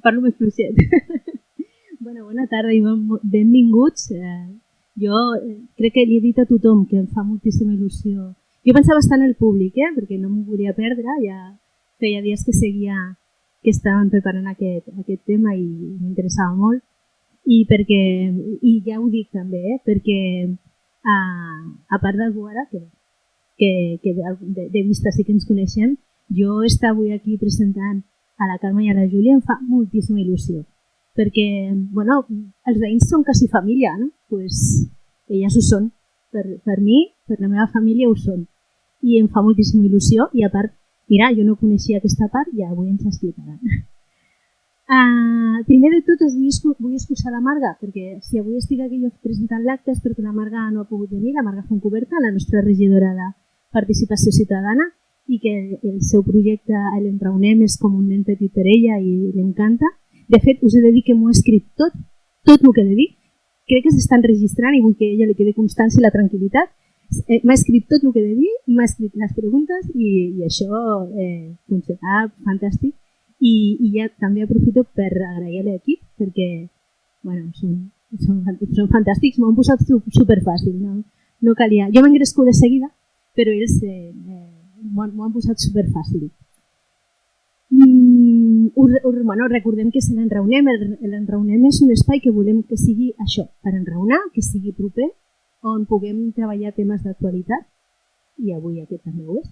parlo més fluixet. Bona tarda i benvinguts. Jo crec que li he dit a tothom que em fa moltíssima il·lusió. Jo pensava estar en el públic, perquè no m'ho volia perdre. Ja feia dies que seguia que estaven preparant aquest tema i m'interessava molt. I ja ho dic també, perquè a part d'algú ara, que de vista sí que ens coneixem, jo estar avui aquí presentant a la Carme i a la Júlia em fa moltíssima il·lusió. Perquè, els veïns són quasi família, no? Pues elles ho són. Per mi, per la meva família ho són. I em fa moltíssima il·lusió i a part, mira, jo no coneixia aquesta part i avui ens explicaran. Primer de tot us vull excusar la Marga, perquè si avui estic aquí jo presentant l'acte és perquè la Marga no ha pogut venir, la Marga Fontcuberta, la nostra regidora de Participació Ciutadana, i que el seu projecte l'enraonem és com un nen petit per ella i l'encanta. De fet, us he de dir que m'ho he escrit tot el que he de dir. Crec que s'estan registrant i vull que a ella li quedi constància i la tranquil·litat. M'ha escrit tot el que he de dir, m'ha escrit les preguntes i això funcionarà fantàstic. I ja també aprofito per agrair a l'equip perquè són fantàstics, m'ho han posat superfàcil. No calia. Jo m'engresco de seguida, però ells m'ho han posat superfàcil. Recordem que se l'enraonem. L'enraonem és un espai que volem que sigui això, per enraonar, que sigui proper, on puguem treballar temes d'actualitat, i avui aquest també ho és.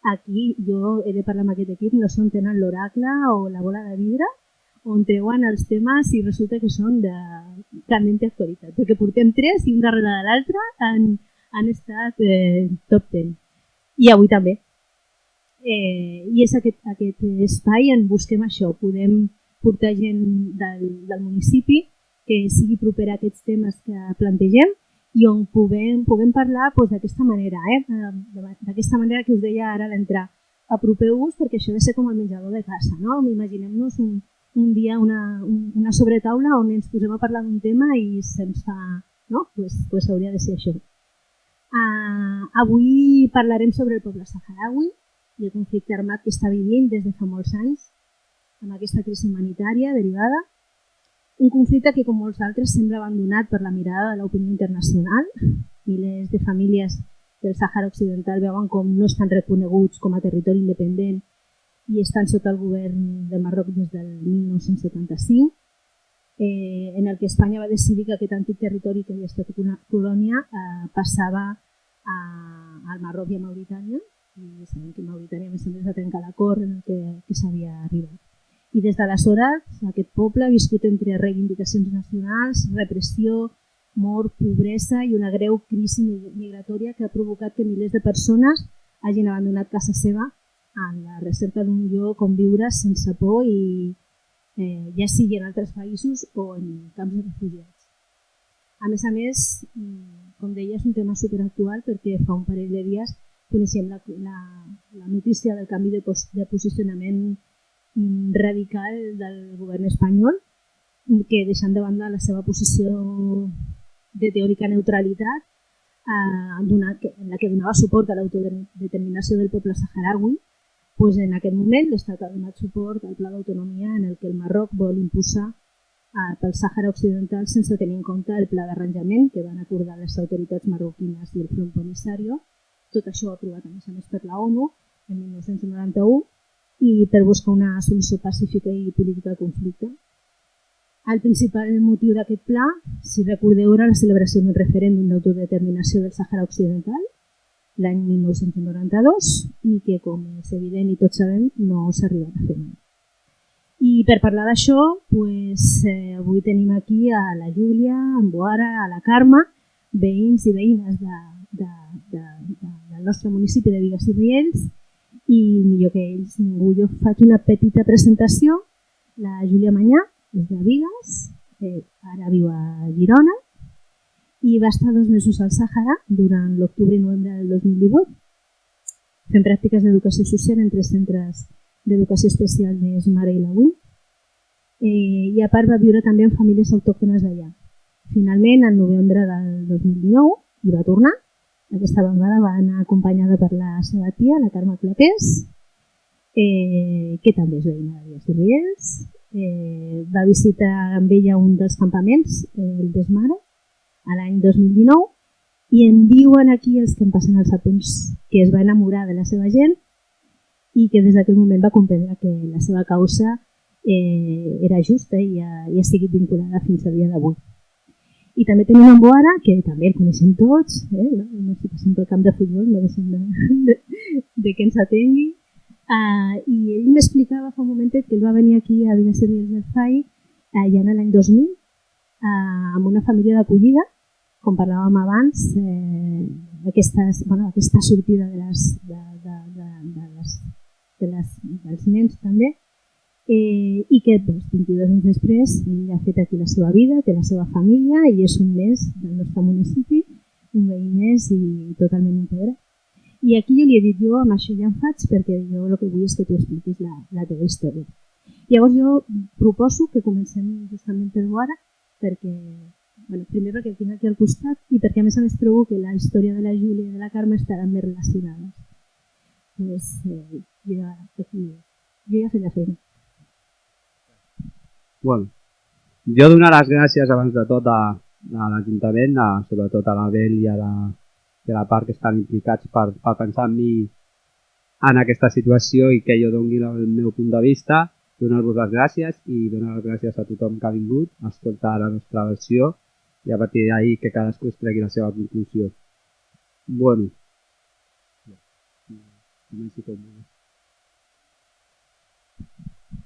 Aquí jo he de parlar amb aquest equip, no sé on tenen l'oracle o la bola de vidre, on treuen els temes i resulta que són de candent d'actualitat, perquè portem 3 i un darrere de l'altre han estat top 10. I avui també. I és aquest espai on busquem això, podem portar gent del municipi que sigui propera a aquests temes que plantegem i on puguem parlar d'aquesta manera, d'aquesta manera que us deia ara a l'entrar. Apropeu-vos perquè això ha de ser com el menjador de casa, no? Imaginem-nos un dia una sobretaula on ens posem a parlar d'un tema i se'ns fa... no? Pues hauria de ser això. Avui parlarem sobre el poble saharaui i el conflicte armat que està vivint des de fa molts anys amb aquesta crisi humanitària derivada. Un conflicte que, com molts altres, sembla abandonat per la mirada de l'opinió internacional. Milers de famílies del Sàhara Occidental veuen com no estan reconeguts com a territori independent i estan sota el govern del Marroc des del 1975, en el que Espanya va decidir que aquest antic territori que havia estat una colònia passava al Marroc i a Mauritània, i sabem que Mauritània a més a més va trencar l'acord en el que s'havia arribat. I des d'aleshores aquest poble ha viscut entre reivindicacions nacionals, repressió, mort, pobresa i una greu crisi migratòria que ha provocat que milers de persones hagin abandonat casa seva en la recerca d'un lloc on viure sense por i ja sigui en altres països o en camps de refugiats. A més, com deia, és un tema superactual perquè fa un parell de dies coneixem la notícia del canvi de posicionament radical del govern espanyol que deixant de banda la seva posició de teòrica neutralitat en la que donava suport a l'autodeterminació del poble saharaui, en aquest moment l'Estat ha donat suport al pla d'autonomia en el que el Marroc vol imposar pel Sàhara Occidental sense tenir en compte el pla d'arranjament que van acordar les autoritats marroquines i el Front Polisario. Tot això aprovat a més per la ONU en 1991 i per buscar una solució pacífica i política al conflicte. El principal motiu d'aquest pla, si recordeu, era la celebració del referèndum d'autodeterminació del Sàhara Occidental l'any 1992 i que, com és evident i tots sabem, no s'ha arribat a fer mai. I per parlar d'això, avui tenim aquí a la Júlia, en Boara, a la Carme, veïns i veïnes del nostre municipi de Bigues i Riells, i millor que ells ningú. Jo faig una petita presentació. La Júlia Manyà és de Bigues, ara viu a Girona i va estar 2 mesos al Sàhara durant l'octubre i novembre del 2018 fent pràctiques d'educació social en 3 centres d'educació especial de Zumara i Lawin i a part va viure també amb famílies autòctones d'allà. Finalment, en novembre del 2019 hi va tornar. Aquesta vegada va anar acompanyada per la seva tia, la Carme Clapés, que també és veïna de Bigues i Riells, va visitar amb ella un dels campaments, el Desmara, a l'any 2019, i en diuen aquí els que em passen els apunts que es va enamorar de la seva gent i que des d'aquell moment va comprendre que la seva causa era justa i ha sigut vinculada fins al dia d'avui. I també tenim en Boara, que també el coneixem tots, no estic passant pel camp de futbol, no deixem de que ens atengui. I ell m'explicava fa un momentet que ell va venir aquí a Vila Servils del FAI ja en l'any 2000 amb una família d'acollida, com parlàvem abans, aquesta sortida dels nens també, i que 22 anys després ell ha fet aquí la seva vida, té la seva família i és un més del nostre municipi, un veí més i totalment integrat. I aquí jo li he dit, jo amb això ja em faig perquè jo el que vull és que tu expliquis la teva història. Llavors jo proposo que comencem justament per Boara, perquè, primer perquè tinc aquí al costat i perquè a més trobo que la història de la Júlia i de la Carme estaran més relacionades. Doncs jo ja he fet la feina. Bueno, jo donar les gràcies abans de tot a l'Ajuntament, sobretot a l'Abel i a la part que estan implicats per pensar en mi en aquesta situació i que jo doni el meu punt de vista, donar-vos les gràcies i donar les gràcies a tothom que ha vingut a escoltar la nostra versió i a partir d'ahir que cadascú es tregui la seva conclusió. Bueno,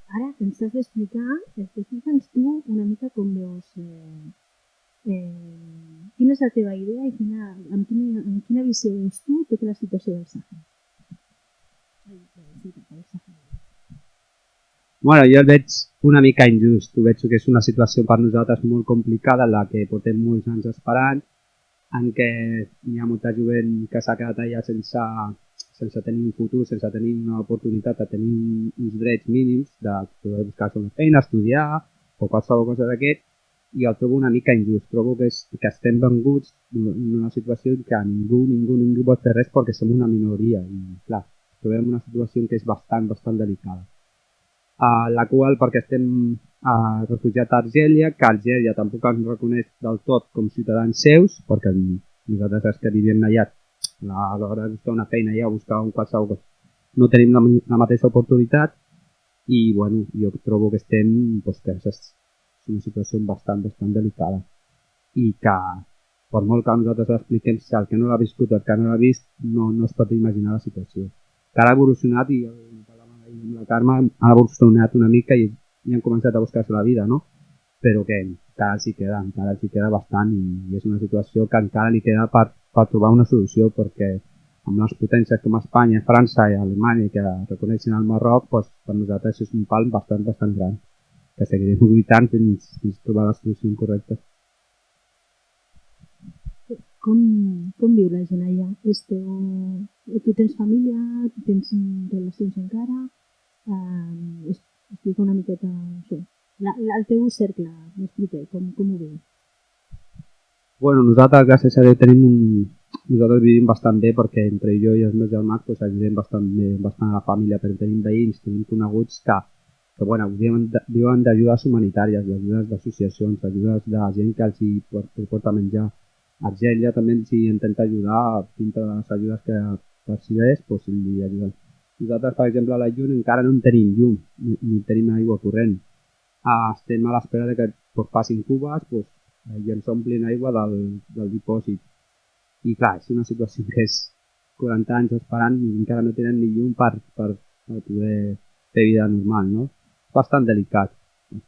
ara ens has d'explicar, explica'ns tu una mica com veus, quina és la teva idea i amb quina visió veus tu tota la situació del Sàhara. Bueno, jo el veig una mica injust, veig que és una situació per nosaltres molt complicada en la que portem molts anys esperant, en què hi ha molta jovent que s'ha quedat allà sense tenir un futur, sense tenir una oportunitat de tenir uns drets mínims, de poder buscar-se una feina, estudiar o qualsevol cosa d'aquest, i el trobo una mica injust. Trobo que estem venguts en una situació en què ningú pot fer res perquè som una minoria i clar, trobem una situació que és bastant delicada. La qual perquè estem refugiats a Argèlia, que Argèlia tampoc ens reconeix del tot com ciutadans seus, perquè nosaltres que vivim allà a l'hora de buscar una feina allà o buscar qualsevol cosa no tenim la mateixa oportunitat i bueno, jo trobo que estem que és una situació bastant delicada i que per molt que nosaltres l'expliquem, si el que no l'ha viscut o el que no l'ha vist no es pot imaginar la situació. Que ha evolucionat i amb la Carme ha evolucionat una mica i han començat a buscar-se la vida, no? Però que encara els hi queda bastant i és una situació que encara li queda per trobar una solució perquè amb les potències com Espanya, França i Alemanya que reconeixen el Marroc, per nosaltres és un pal bastant gran que seguirem lluitant fins trobar la solució correcta. Com viu la gent allà? Tu tens família? Tens relacions encara? Explica una miqueta això. El teu cercle, m'explica, com ho viu? Bueno, nosaltres, gràcies a Déu, nosaltres vivim bastant bé perquè entre jo i els meus germans ajudem bastant a la família, però tenim veïns, tenim coneguts que viuen d'ajudes humanitàries, d'ajudes d'associacions, d'ajudes de gent que els porta a menjar. Argèlia també ens intenta ajudar dintre de les ajudes que percibeix, li ajuden. Nosaltres, per exemple, a la llum encara no en tenim llum, ni tenim aigua corrent. Estem a l'espera que passin cubes i ens omplin aigua del dipòsit. I clar, és una situació que és 40 anys esperant i encara no tenen ni llum per poder fer vida normal, no? És bastant delicat la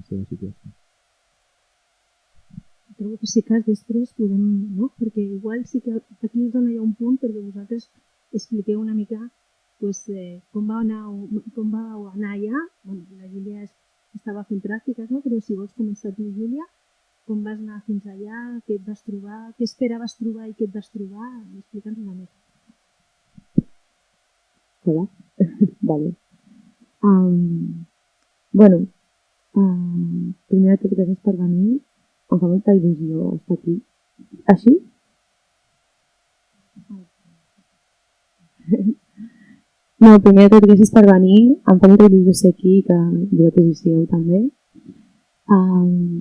seva situació. Trobo que si cas després podem, no? Perquè igual sí que aquí us dona ja un punt perquè vosaltres expliqueu una mica com va anar allà. La Júlia estava fent pràctiques, no? Però si vols començar tu, Júlia, com vas anar fins allà, què et vas trobar, què esperaves trobar i què et vas trobar, explica'ns una mica. Hola, vale. Bueno, primer de tot gràcies per venir, em fa molta il·lusió estar aquí. Així? No, primer de tot, gràcies per venir. Em fa molta il·lusió ser aquí, que vosaltres hi sigueu també.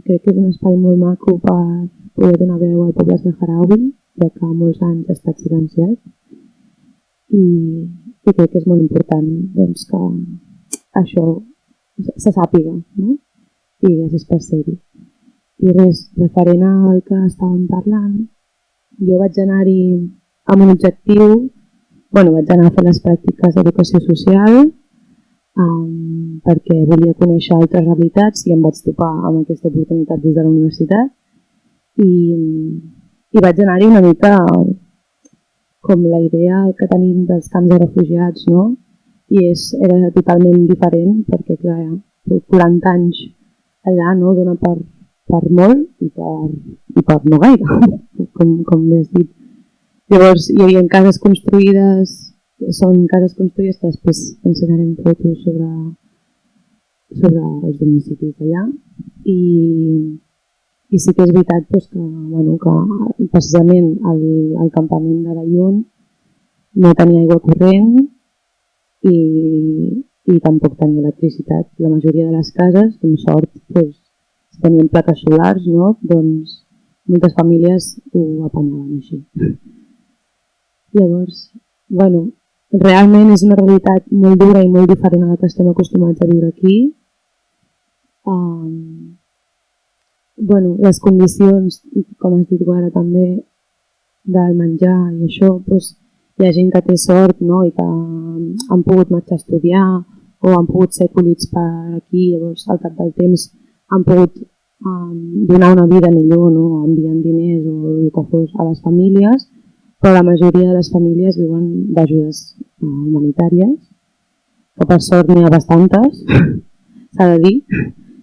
Crec que és un espai molt maco per poder donar veu al poble saharaui, ja que molts anys ha estat silenciat. I crec que és molt important doncs, que això se sàpiga, no? I gràcies per ser-hi. I res, referent al que estàvem parlant, jo vaig anar-hi amb un objectiu, vaig anar a fer les pràctiques d'educació social perquè volia conèixer altres realitats i em vaig topar amb aquesta oportunitat des de la universitat i vaig anar-hi una mica com la idea que tenim dels camps de refugiats, no? I era totalment diferent perquè, clar, 40 anys allà no dona per molt i per no gaire, com bé has dit. Llavors hi havia cases construïdes, són cases construïdes que després ensenyarem fotos sobre els municipis d'allà i sí que és veritat doncs, que precisament el campament de l'Aiun no tenia aigua corrent i tampoc tenia electricitat. La majoria de les cases, amb sort, doncs, tenien plaques solars, no? Doncs moltes famílies ho apanyaven així. Llavors, realment és una realitat molt dura i molt diferent a la que estem acostumats a viure aquí. Les condicions, com has dit ara també, del menjar i això, doncs, hi ha gent que té sort, no? I que han pogut marxar a estudiar o han pogut ser acollits per aquí, llavors al cap del temps han pogut donar una vida millor, no? Enviant diners o el que fos a les famílies, però la majoria de les famílies viuen d'ajudes humanitàries, que per sort n'hi ha bastantes, s'ha de dir,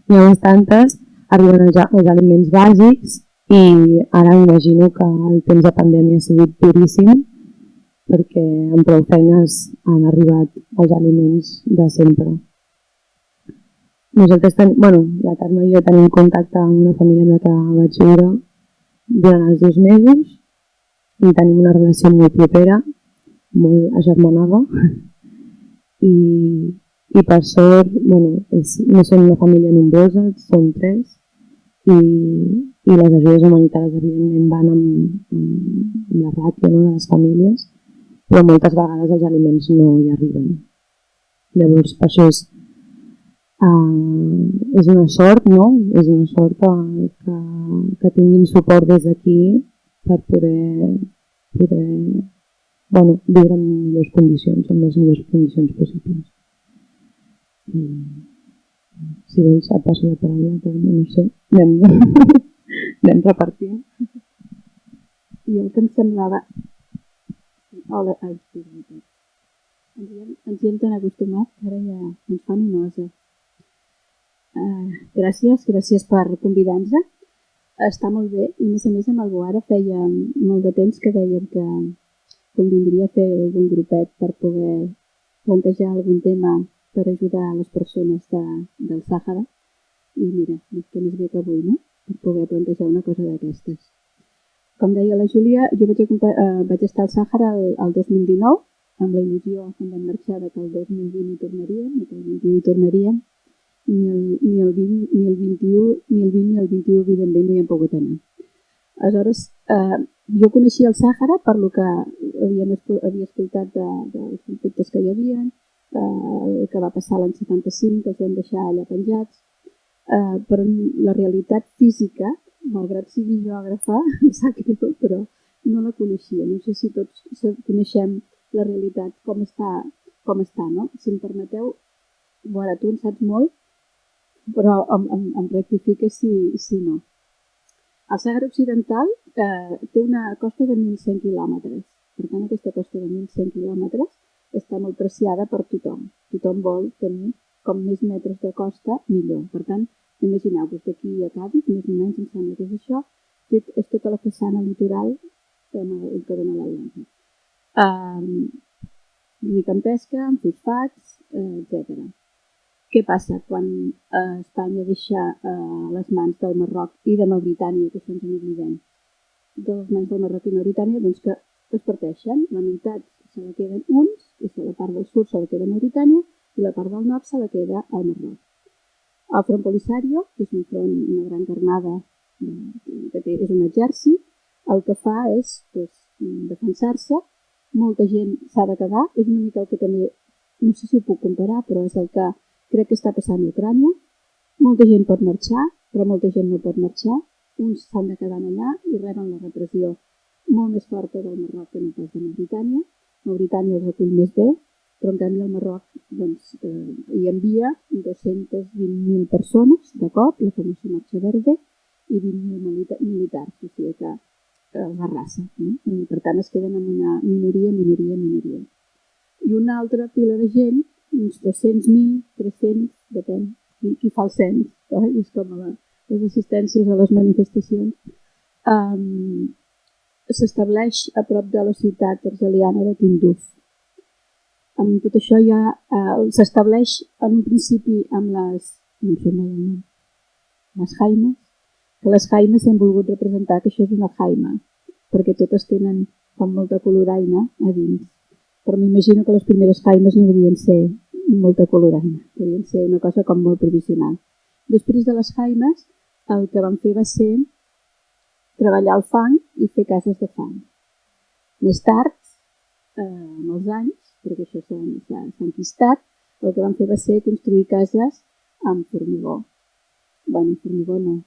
n'hi ha bastantes, arriben els aliments bàsics i ara imagino que el temps de pandèmia ha sigut duríssim perquè amb prou feines han arribat els aliments de sempre. Nosaltres la Carme i jo tenim contacte amb una família amb la que vaig viure durant els 2 mesos i tenim una relació molt propera, molt agermanada i per sort, no som una família nombrosa, som 3 i les ajudes humanitàries evidentment van amb la ràtio, no, de les famílies, però moltes vegades els aliments no hi arriben. Llavors per això és una sort, no? És una sort que tinguin suport des d'aquí per poder viure en millors condicions, en les millors condicions possibles. Si vols et passo la paraula, però no sé, anem repartint. I el que em semblava... Hola, ens hi hem tan acostumat que ara ja ens fa ni nosa. Gràcies per convidar-nos. Està molt bé i a més amb el Boara feia molt de temps que dèiem que convindria fer algun grupet per poder plantejar algun tema per ajudar a les persones del Sàhara i mira, que més bé que avui, no? Per poder plantejar una cosa d'aquestes. Com deia la Júlia, jo vaig estar al Sàhara el 2019 amb la il·lusió quan vam marxar que el 2020 hi tornaríem i que el 2021 hi tornaríem. Ni el 20 ni el 21 evidentment no hi hem pogut anar. Aleshores, jo coneixia el Sàhara per lo que havia escoltat dels conflictes que hi havia, el que va passar l'any 75, que els vam deixar allà penjats, però la realitat física, malgrat sigui geògrafa, em sap greu, però no la coneixia. No sé si tots coneixem la realitat, com està, no? Si em permeteu, Boara, tu en saps molt, però em rectifica si no. El Sàhara Occidental té una costa de 1.100 quilòmetres. Per tant, aquesta costa de 1.100 quilòmetres està molt preciada per tothom. Tothom vol tenir com més metres de costa, millor. Per tant, imagineu-vos d'aquí a Càdiz, més o menys em sembla que és això, és tota la façana litoral que dona l'Atlàntic. Ric en pesca, en fosfats, etc. Què passa quan Espanya deixa les mans del Marroc i de Mauritània, que això ens n'oblidem, de les mans del Marroc i Mauritània, doncs que es parteixen, la meitat se la queden uns, i la part del sud se la queda Mauritània, i la part del nord se la queda el Marroc. El Front Polisario, que és una gran carnada, és un exèrcit, el que fa és defensar-se, molta gent s'ha de quedar, és una mica el que també, no sé si ho puc comparar, però és el que crec que està passant a Ucrània. Molta gent pot marxar, però molta gent no pot marxar. Uns s'han de quedar allà i reben la repressió molt més forta del Marroc que no pas de Mauritània. Mauritània els recull més bé, però en canvi el Marroc hi envia 220.000 persones de cop, la famosa Marxa Verde, i 20.000 militars, o sigui que la raça. I per tant es queden amb una minoria. I una altra pila de gent, uns 200.000, 300, depèn qui fa el cens, és com les assistències a les manifestacions, s'estableix a prop de la ciutat argeliana de Tinduf. Amb tot això ja s'estableix en un principi amb les jaimes, que les jaimes s'han volgut representar que això és una jaima, perquè totes tenen com molta coloraina a dins. Però m'imagino que les primeres jaimes no devien ser molta coloraina, devien ser una cosa com molt provisional. Després de les jaimes, el que van fer va ser treballar el fang i fer cases de fang. Més tard, amb els anys, perquè això s'ha enquistat, el que van fer va ser construir cases amb formigó. Bueno, formigó no,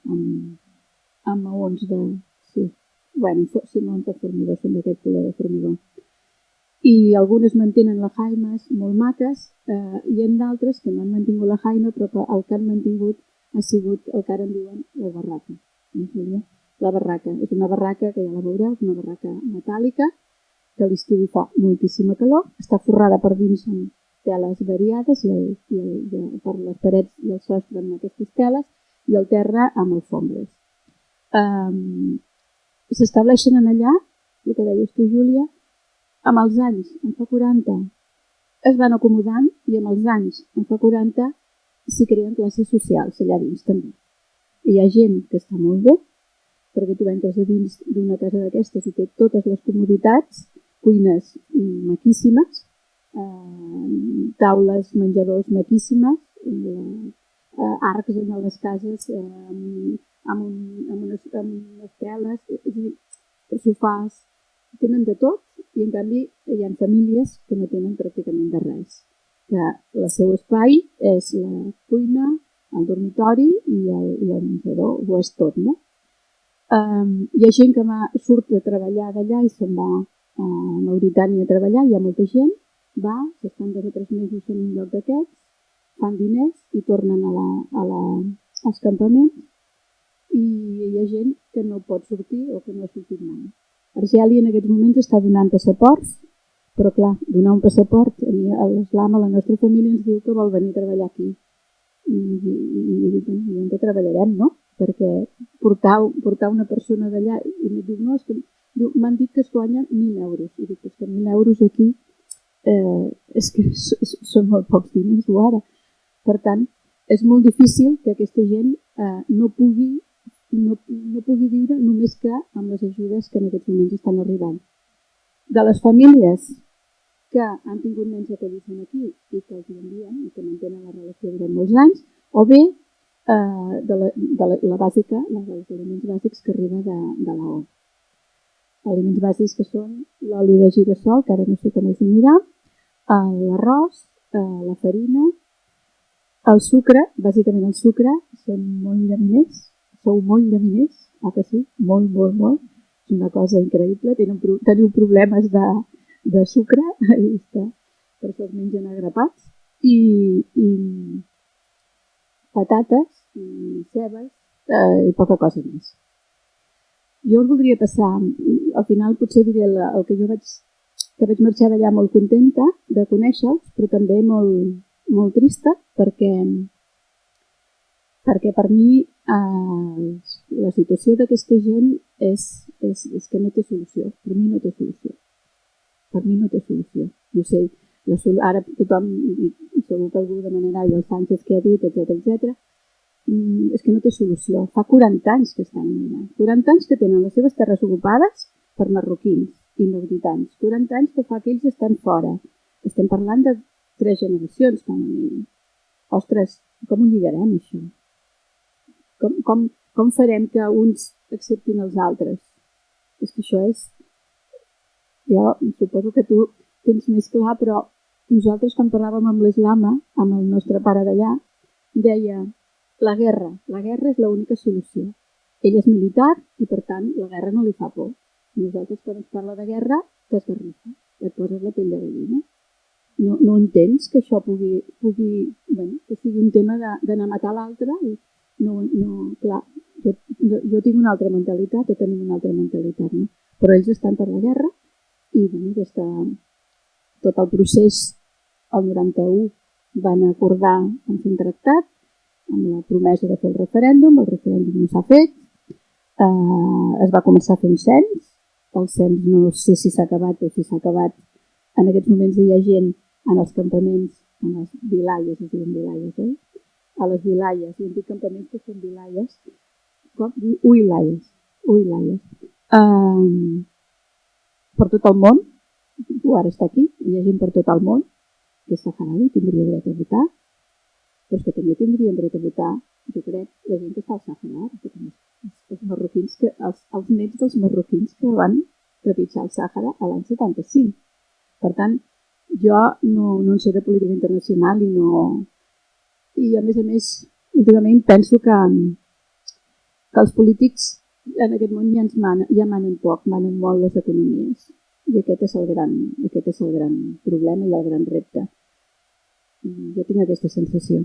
amb maons de... Sí, maons de formigó, són d'aquest color de formigó. I algunes mantenen les jaimes molt maques, i en d'altres que no han mantingut la jaima, però que el que han mantingut ha sigut el que ara en diuen la barraca. La barraca. És una barraca que ja la veureu, és una barraca metàl·lica, que a l'estiu hi fa moltíssima calor, està forrada per dins amb teles variades i per les parets i el sostre amb aquestes teles i el terra amb alfombres. S'estableixen en allà, el que deies tu, Júlia, amb els anys, en fa 40, es van acomodant i amb els anys, en fa 40, s'hi creen classes socials allà dins també. Hi ha gent que està molt bé, perquè tu entres a dins d'una casa d'aquestes i té totes les comoditats, cuines maquíssimes, taules, menjadors maquíssimes, arcs en les cases amb unes teles, sofàs, tenen de tot i en canvi hi ha famílies que no tenen pràcticament de res. Que el seu espai és la cuina, el dormitori i el menjador, ho és tot, no? Hi ha gent que surt a treballar d'allà i se'n va a Mauritània a treballar, hi ha molta gent, s'estan 2 o 3 mesos en un lloc d'aquests, fan diners i tornen als campaments i hi ha gent que no pot sortir o que no ha sortit mai. Argèlia en aquests moments està donant passaports, però clar, donar un passaport, a l'Islam, a la nostra família ens diu que vol venir a treballar aquí. I dic, on treballarem, no? Perquè portar una persona d'allà, i em diu, no, és que m'han dit que es guanyen 1.000 euros. I dic, és que 1.000 euros aquí és que són molt pocs diners, ara. Per tant, és molt difícil que aquesta gent no pugui viure només que amb les ajudes que en aquests moments estan arribant. De les famílies que han tingut nens acollits aquí i que els envien i que mantenen la relació durant molts anys, o bé de la bàsica, dels aliments bàsics que arriba de l'ONU. Aliments bàsics que són l'oli de girassol, que ara no sé com es dirà, l'arròs, la farina, el sucre, bàsicament el sucre, són molt llaminers, sou molt llaminers, que sí? Molt, molt, molt. És una cosa increïble, teniu problemes de sucre, per això els mengen agrapats, i patates, i cebes, i poca cosa més. Jo us voldria passar, al final potser diré el que jo vaig marxar d'allà molt contenta de conèixer-los, però també molt trista, perquè per mi la situació d'aquesta gent és que no té solució. Per mi no té solució. No sé, ara tothom, segur que algú demanarà, i el Sánchez que ha dit, etc. És que no té solució. Fa 40 anys que estan allà. 40 anys que tenen les seves terres ocupades per marroquins. inauditants. 40 anys que fa que ells estan fora. Estem parlant de 3 generacions, com a mínim. Ostres, com ho lligarem, això? Com farem que uns acceptin els altres? És que això és... Jo suposo que tu tens més clar, però nosaltres quan parlàvem amb l'Islama, amb el nostre pare d'allà, deia la guerra és l'única solució. Ell és militar i per tant la guerra no li fa por. Nosaltres quan ens parla de guerra t'esgarrifa, et poses la pell de gallina. No entens que això pugui que sigui un tema d'anar a matar l'altre? Clar, jo tinc una altra mentalitat, o tenim una altra mentalitat, no? Però ells estan per la guerra i des de tot el procés, el 91 van acordar en fer un tractat amb la promesa de fer el referèndum no s'ha fet, es va començar a fer un cens, el cens no sé si s'ha acabat o si s'ha acabat, en aquests moments hi ha gent en els campaments, en les vilayes, es diuen vilayes, a les vilayes, i dic campaments que són vilayes, uilayes, per tot el món, tu ara està aquí, hi ha gent per tot el món, que és saharaui, tindria dret a votar, però que també tindrien dret a votar, jo crec, la gent que està al Sàhara, els marroquins, els nets dels marroquins que van trepitjar el Sàhara a l'any 75. Per tant, jo no en sé de política internacional i a més, últimament penso que els polítics en aquest món ja manen poc, manen molt les economies. I aquest és el gran problema i el gran repte. Jo tinc aquesta sensació.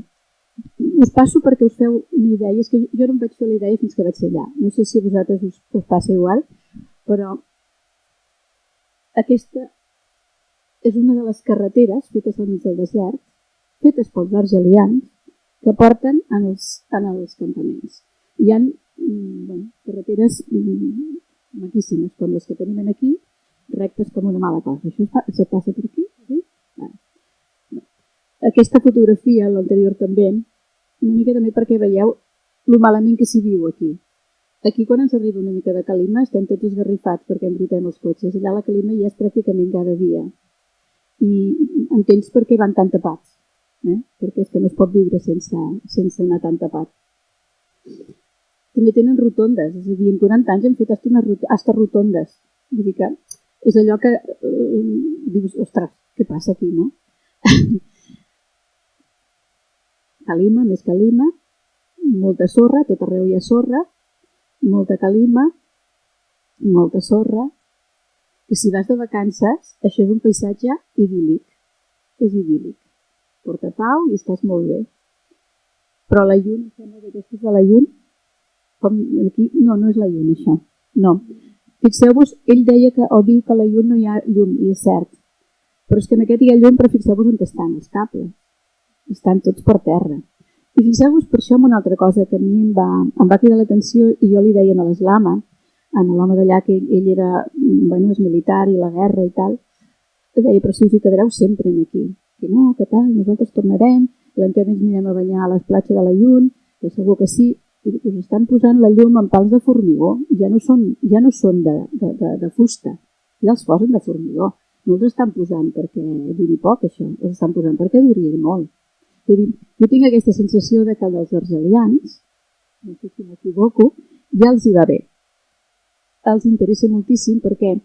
Us passo perquè us feu una idea, és que jo no em vaig fer la idea fins que vaig ser allà. No sé si a vosaltres us passa igual, però aquesta és una de les carreteres fetes al mig del desert, fetes pels argelians, que porten en els campaments. Hi ha carreteres maquíssimes, com les que tenim aquí, rectes com una mala cosa. Això passa per aquí? Sí? Aquesta fotografia, l'anterior també, una mica també perquè veieu lo malament que s'hi viu aquí. Aquí quan ens arriba una mica de calima estem tots esgarrifats perquè embrutem els cotxes. Allà la calima ja és pràcticament cada dia. I entens per què van tan tapats. Perquè és que no es pot viure sense anar tan tapat. També tenen rotondes, és a dir, en 40 anys hem fet hasta rotondes. Vull dir que és allò que dius, ostres, què passa aquí, no? Calima, més calima, molta sorra, tot arreu hi ha sorra, molta calima, molta sorra, que si vas de vacances, això és un paisatge idíl·lic, és idíl·lic. Porta pau i estàs molt bé. Però la llum, sembla que aquesta és de la llum, com aquí, no és la llum això, no. Fixeu-vos, ell deia que, o diu que a la llum no hi ha llum, i és cert, però és que en aquest hi ha llum, però fixeu-vos on estan els cables. Estan tots per terra. I fixeu-vos per això en una altra cosa que a mi em va cridar l'atenció i jo li deia a l'Islama, a l'home d'allà que ell era, és militar i la guerra i tal, que deia, però si us hi quedareu sempre aquí. Que no, que tal, nosaltres tornarem, l'any que ens anirem a banyar a les platges de la llum, que segur que sí, i us estan posant la llum en pals de formigó, ja no són de fusta, ja els posen de formigó. No els estan posant perquè duri poc això, els estan posant perquè duri molt. Jo tinc aquesta sensació de que els argelians, no sé si m'equivoco, ja els hi va bé. Els interessa moltíssim perquè,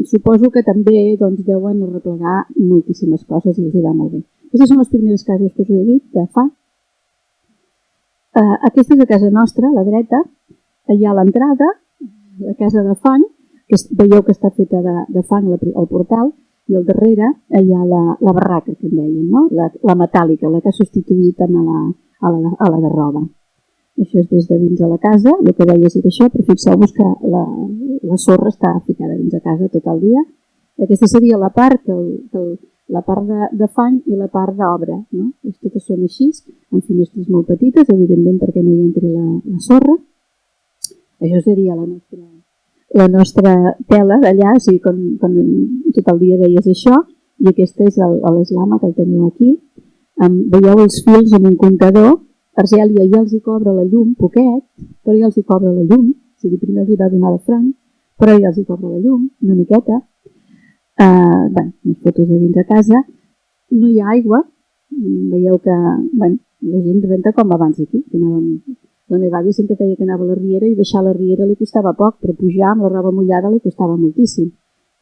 suposo que també deuen arreplegar moltíssimes coses i els hi va molt bé. Aquestes són les primeres cases que us he dit de fang. Aquesta és la casa nostra, a la dreta, hi ha l'entrada, la casa de fang, que veieu que està feta de fang al portal, i al darrere hi ha la barraca, que en deien, no? La metàl·lica, la que ha substituït a la de roba. Això és des de dins de la casa, el que deies és això, però fixeu-vos que la sorra està ficada dins de casa tot el dia. Aquesta seria la part de fang i la part d'obra, no? Totes són així, amb finestres molt petites, evidentment perquè no hi entri la sorra. Això seria la nostra tela d'allà, o sigui, quan tot el dia veies això, i aquesta és l'Islama que el teniu aquí. Veieu els fils en un comptador, Argèlia ja els hi cobra la llum, poquet, però ja els hi cobra la llum, o sigui, primer els hi va donar de franc, però ja els hi cobra la llum, una miqueta. Les fotos de dins a casa. No hi ha aigua. Veieu que la gent renta com abans aquí. La meva àvia sempre feia que anava a la riera i baixar a la riera li costava poc, però pujar amb la roba mullada li costava moltíssim.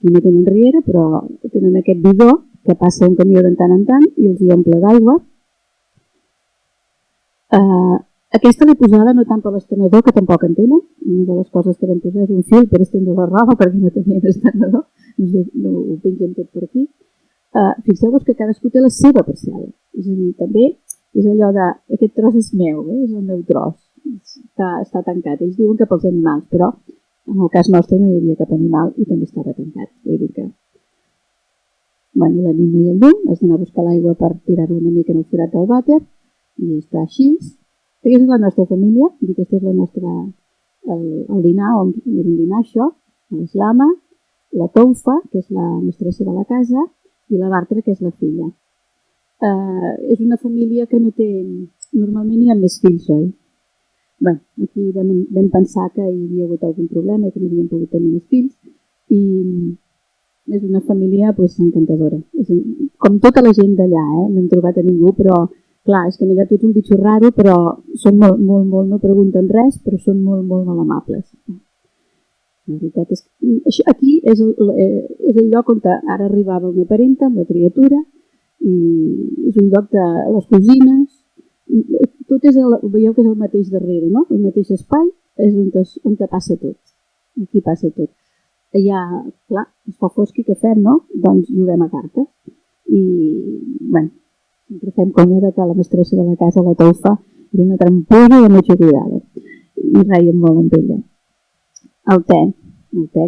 Aquí no tenen riera, però tenen aquest bidó que passa un camió de tant en tant i els hi omple d'aigua. Aquesta l'he posada no tant per l'estenedor, que tampoc en tenen. Una de les coses que vam posar és un fil per estendre la roba perquè no tenien estenedor. No ho pengen tot per aquí. Fixeu-vos que cadascú té la seva parcel·la. És a dir, també és allò de aquest tros és meu, és el meu tros. Està tancat. Ells diuen que pels animals, però en el cas nostre no hi havia cap animal i també estava tancat. Vull dir que la nit no hi ha llum, has d'anar a buscar l'aigua per tirar-lo una mica en el forat del vàter i està així. Aquesta és la nostra família, aquesta és la nostra, el dinar, on era un dinar això, l'Islama, la Toufa, que és la mestressa de la casa, i la Bartra, que és la filla. És una família que no té, normalment hi ha més fills, oi? Bé, aquí vam pensar que hi havia hagut algun problema i que no havíem pogut tenir més fills i és una família encantadora. Com tota la gent d'allà, no hem trobat a ningú, però clar, és que n'hi ha tot un bitxo raro, però són molt, no pregunten res, però són molt amables. La veritat és que aquí és el lloc on ara arribava una parenta amb la criatura i és un lloc de les cosines. Tot veieu que és el mateix darrere, no? El mateix espai és on passa tot. Aquí passa tot. Allà, clar, es fa fosc i què fem, no? Doncs juguem a cartes. I, sempre fem conya que la mestressa de la casa, la Toufa, era una tramposa de mucho cuidado. I reiem molt amb ella. El te,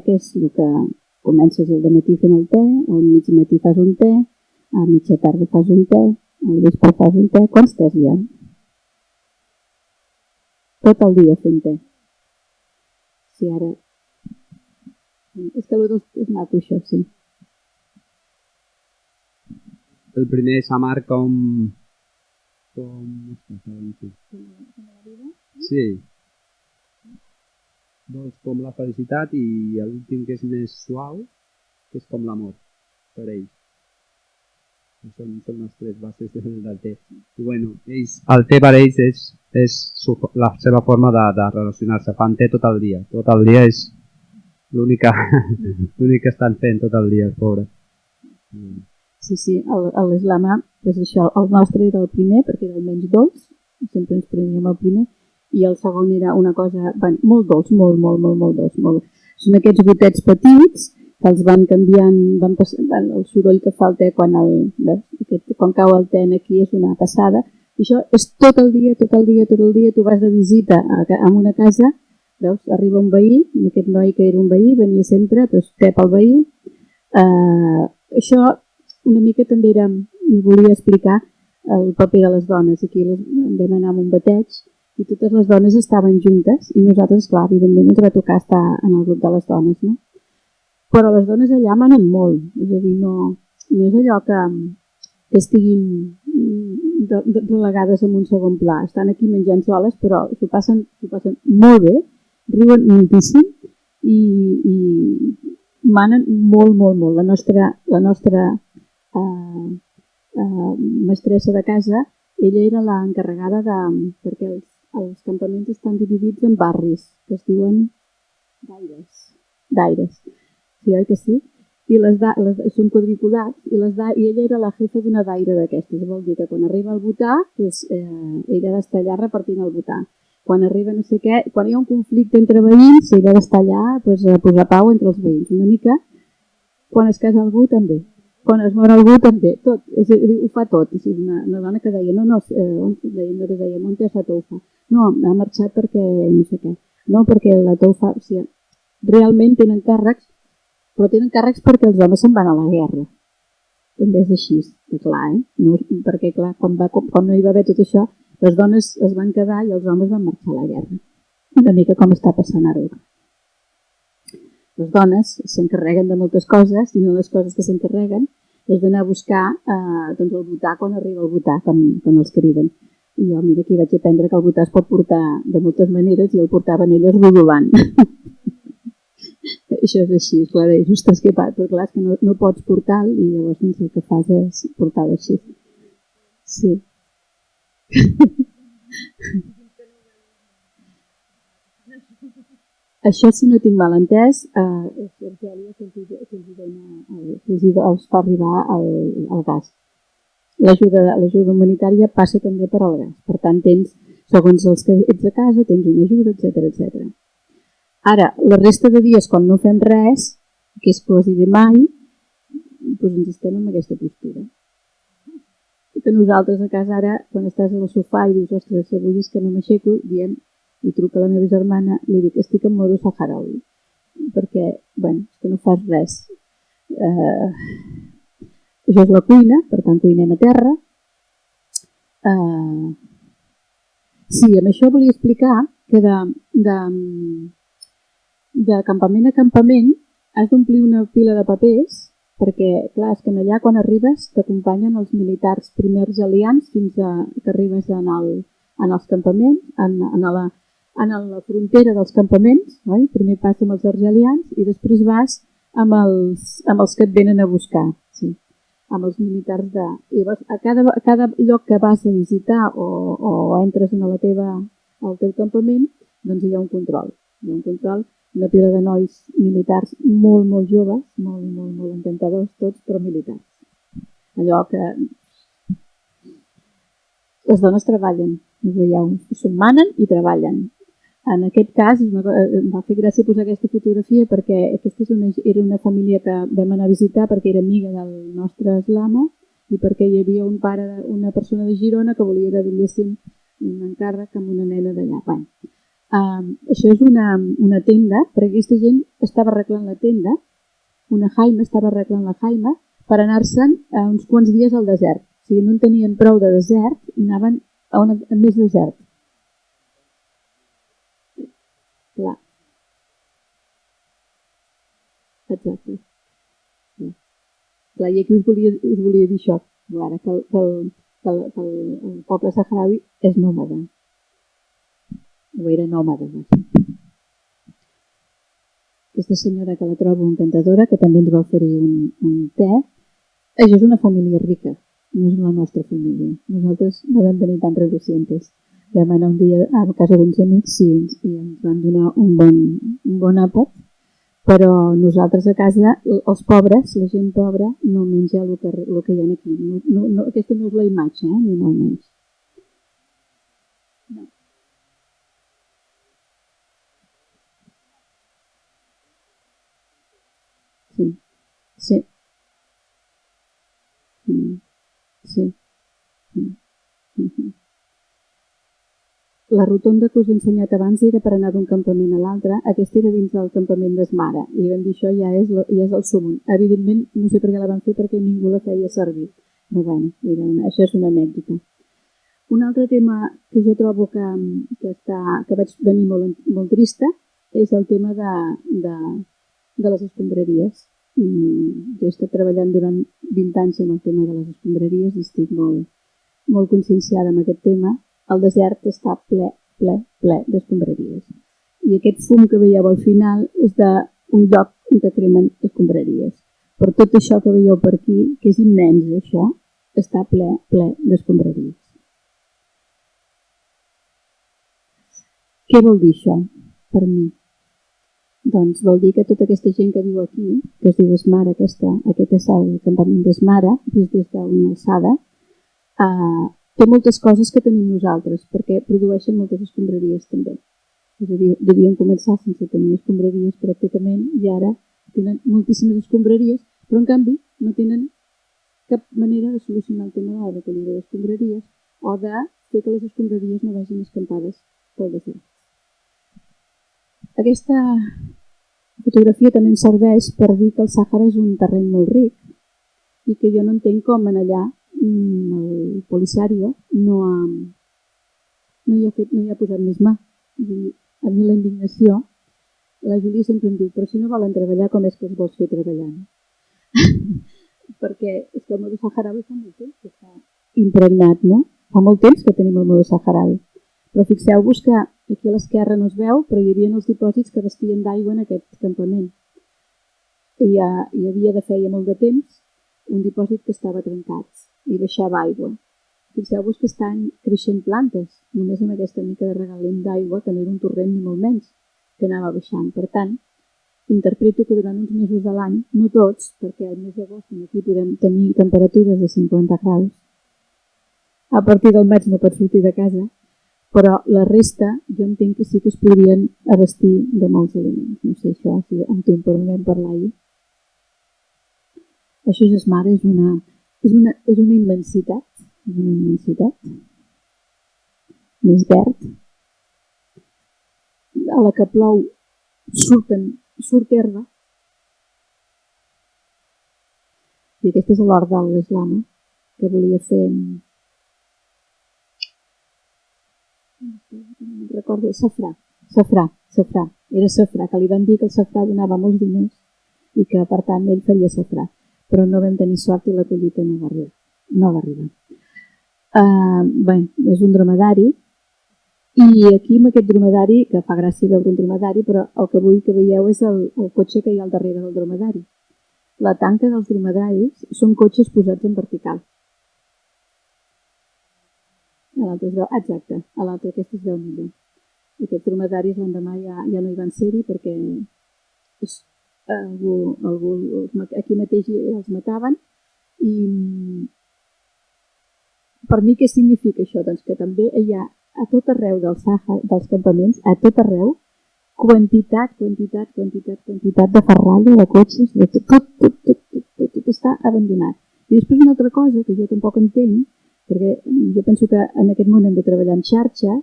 que és el que comences el dematí fent el te, al mig matí fas un te, a mitja tarda fas un te, al vespre fas un te. Quants tes hi ha? Tot el dia fent te. Sí, ara... És que és maco això, sí. El primer és amarg com... Sí. Doncs com la felicitat i l'últim que és més suau, que és com l'amor, per ells. Són les tres bases del te. I bueno, el te per ells és la seva forma de relacionar-se. Fan te tot el dia. Tot el dia és l'únic que estan fent tot el dia, pobre. Sí, l'Islama, el nostre era el primer perquè era el menys dolç, sempre ens preníem el primer, i el segon era una cosa molt dolç, molt dolç. Són aquests gotets petits que els van canviant, el soroll que fa el te quan cau el te aquí és una passada. I això és tot el dia, tu vas de visita a una casa, veus, arriba un veí, aquest noi que era un veí, venia sempre, doncs te pel veí. Això una mica també volia explicar el paper de les dones. Aquí vam anar amb un bateig i totes les dones estaven juntes i nosaltres, clar, evidentment ens va tocar estar en el grup de les dones, no? Però les dones allà manen molt, és a dir, no és allò que estiguin relegades en un segon pla. Estan aquí menjant soles, però s'ho passen molt bé, riuen moltíssim i manen molt. La nostra mestressa de casa, ella era l'encarregada perquè els campaments estan dividits en barris que es diuen daires. Sí, oi que sí? I són quadriculats i ella era la jefa d'una daire d'aquestes. Vol dir que quan arriba el votar, ella ha d'estar allà repartint el votar. Quan arriba no sé què, quan hi ha un conflicte entre veïns, ella ha d'estar allà a posar pau entre els veïns. Una mica, quan es casa algú també. Quan es mor algú també, tot, ho fa tot. Una dona que deia, on és la Toufa? No, ha marxat perquè no sé què. No, perquè la Toufa, realment tenen càrrecs, però tenen càrrecs perquè els homes se'n van a la guerra. També és així, clar, perquè clar, quan no hi va haver tot això, les dones es van quedar i els homes van marxar a la guerra. Una mica com està passant ara. Les dones s'encarreguen de moltes coses i una de les coses que s'encarreguen és d'anar a buscar el votar quan arriba el votar, quan els criden. I jo, mira, aquí vaig aprendre que el votar es pot portar de moltes maneres i el portaven elles rodolant. Això és així, clar, és ostres, què passa? Però clar, és que no pots portar i llavors doncs, el que fas és portar-lo així. Sí. Això, si no tinc mal entès, és l'Argèlia que els fa arribar el gas. L'ajuda humanitària passa també per al gas. Per tant, segons els que ets a casa, tens una ajuda, etc. Ara, la resta de dies, quan no fem res, que és quasi bé mai, doncs ens estem en aquesta postura. Que nosaltres a casa ara, quan estàs al sofà i dius, ostres, avui és que no m'aixeco, diem, i truca a la meva germana, li dic, estic en modo saharaui, perquè, bueno, és que no fas res. Això és la cuina, per tant, cuinem a terra. Sí, amb això volia explicar que de campament a campament has d'omplir una pila de papers perquè, clar, és que allà quan arribes t'acompanyen els militars primers alians fins que arribes en els campaments, en la frontera dels campaments, oi? Primer passa amb els argelians i després vas amb els que et venen a buscar, sí, amb els militars de... I llavors, a cada lloc que vas a visitar o entres al teu campament, doncs hi ha un control. Hi ha un control, una pila de nois militars molt, molt joves, molt encantadors tots, però militars. Allò que... Les dones treballen, s'ho manen i treballen. En aquest cas, em va fer gràcia posar aquesta fotografia perquè aquesta era una família que vam anar a visitar perquè era amiga del nostre eslama i perquè hi havia una persona de Girona que volia que donéssim un encàrrec amb una nena d'allà. Bueno, això és una tenda, perquè aquesta gent estava arreglant la tenda, una jaima estava arreglant la jaima per anar-se'n uns quants dies al desert. O sigui, no en tenien prou de desert i anaven a més desert. Clar. Exacte. Clar, i aquí us volia dir això, ara, que el poble saharaui és nòmada. O era nòmada. Aquesta senyora que la trobo encantadora, que també ens va oferir un te, això és una família rica, no és la nostra família. Nosaltres no vam venir tan reducientes. Vam anar un dia a casa d'uns amics i ens van donar un bon àpat, però nosaltres a casa, els pobres, la gent pobra, no menja el que hi ha aquí. Aquesta no és la imatge, ni molt menys. No. Sí. Sí. Sí. La rotonda que us he ensenyat abans era per anar d'un campament a l'altre, aquesta era dins del campament d'Esmara, i vam dir això ja és el súmmum. Evidentment, no sé per què la van fer, perquè ningú la feia servir. Però bueno, això és una anècdota. Un altre tema que jo trobo que vaig venir molt trista és el tema de les escombraries. Jo he estat treballant durant 20 anys en el tema de les escombraries i estic molt conscienciada amb aquest tema. El desert està ple d'escombraries. I aquest fum que veieu al final és d'un lloc on cremen escombraries. Per tot això que veieu per aquí, que és immens això, està ple d'escombraries. Què vol dir això per mi? Doncs vol dir que tota aquesta gent que viu aquí, que es diu Esmara, aquest és el campament d'Esmara, vist des d'una alçada, té moltes coses que tenim nosaltres, perquè produeixen moltes escombraries també. És a dir, devien començar sense tenir escombraries pràcticament i ara tenen moltíssimes escombraries, però en canvi no tenen cap manera de solucionar el tema de la recollida d'escombraries o de fer que les escombraries no vagin escampades pel desert. Aquesta fotografia també em serveix per dir que el Sàhara és un terreny molt ric i que jo no entenc com en allà el Polisario no hi ha posat més mà. A mi la indignació, la Júlia sempre em diu, però si no volen treballar, com és que els vols fer treballar? Perquè és que el modo saharaui fa molt temps que està impregnat, no? Fa molt temps que tenim el modo saharaui. Però fixeu-vos que Aquí a l'esquerra no es veu, però hi havia els dipòsits que abastien d'aigua en aquest campament. Hi havia de feia molt de temps un dipòsit que estava trencat i baixava aigua. Fixeu-vos que estan creixent plantes, només amb aquesta mica de regalem d'aigua, que no era un torrent ni molt menys, que anava baixant. Per tant, interpreto que durant uns mesos de l'any, no tots, perquè al mes d'agost aquí podem tenir temperatures de 50 graus, a partir del maig no pots sortir de casa, però la resta jo entenc que sí que es podrien abastir de molts aliments. No sé això, si amb tu en podem parlar ahir. Això és mare, és una immensitat, més verd. A la que plou surt herba. I aquest és l'hort de l'Islama que volia fer, recordo, safrà. Era safrà, que li van dir que el safrà donava molts diners i que per tant ell faria safrà. Però no vam tenir sort i la collita no va arribar. Bé, és un dromedari i aquí amb aquest dromedari, que fa gràcia veure un dromedari, però el que vull que veieu és el cotxe que hi ha al darrere del dromedari. La tanca dels dromedaris són cotxes posats en vertical. Exacte, a l'altre aquest es veu millor. Aquests dromedaris l'endemà ja no hi van ser-hi perquè aquí mateix els mataven. I per mi què significa això? Doncs que també hi ha a tot arreu dels campaments, a tot arreu, quantitat de ferralla, de cotxes, de tot està abandonat. I després una altra cosa que jo tampoc entenc, perquè jo penso que en aquest món hem de treballar en xarxes,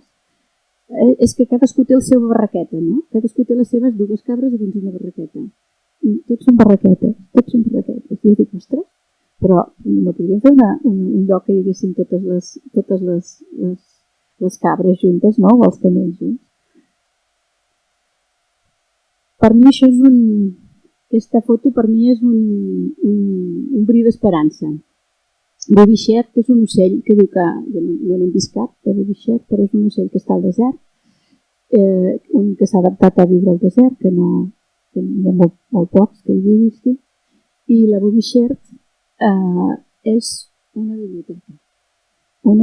és que cadascú té la seva barraqueta, no? Cadascú té les seves 2 cabres dins una barraqueta. I tots són barraquetes. I jo dic, ostres, però no podríem fer un lloc que hi haguessin totes les cabres juntes, no? O els camells junts. Per mi això és aquesta foto per mi és un bri d'esperança. Bobixert és un ocell que diu que, no n'hem vist cap de Bobixert, però és un ocell que està al desert, un que s'ha adaptat a viure al desert, que hi ha molt pocs que hi visquin, i la Bobixert és una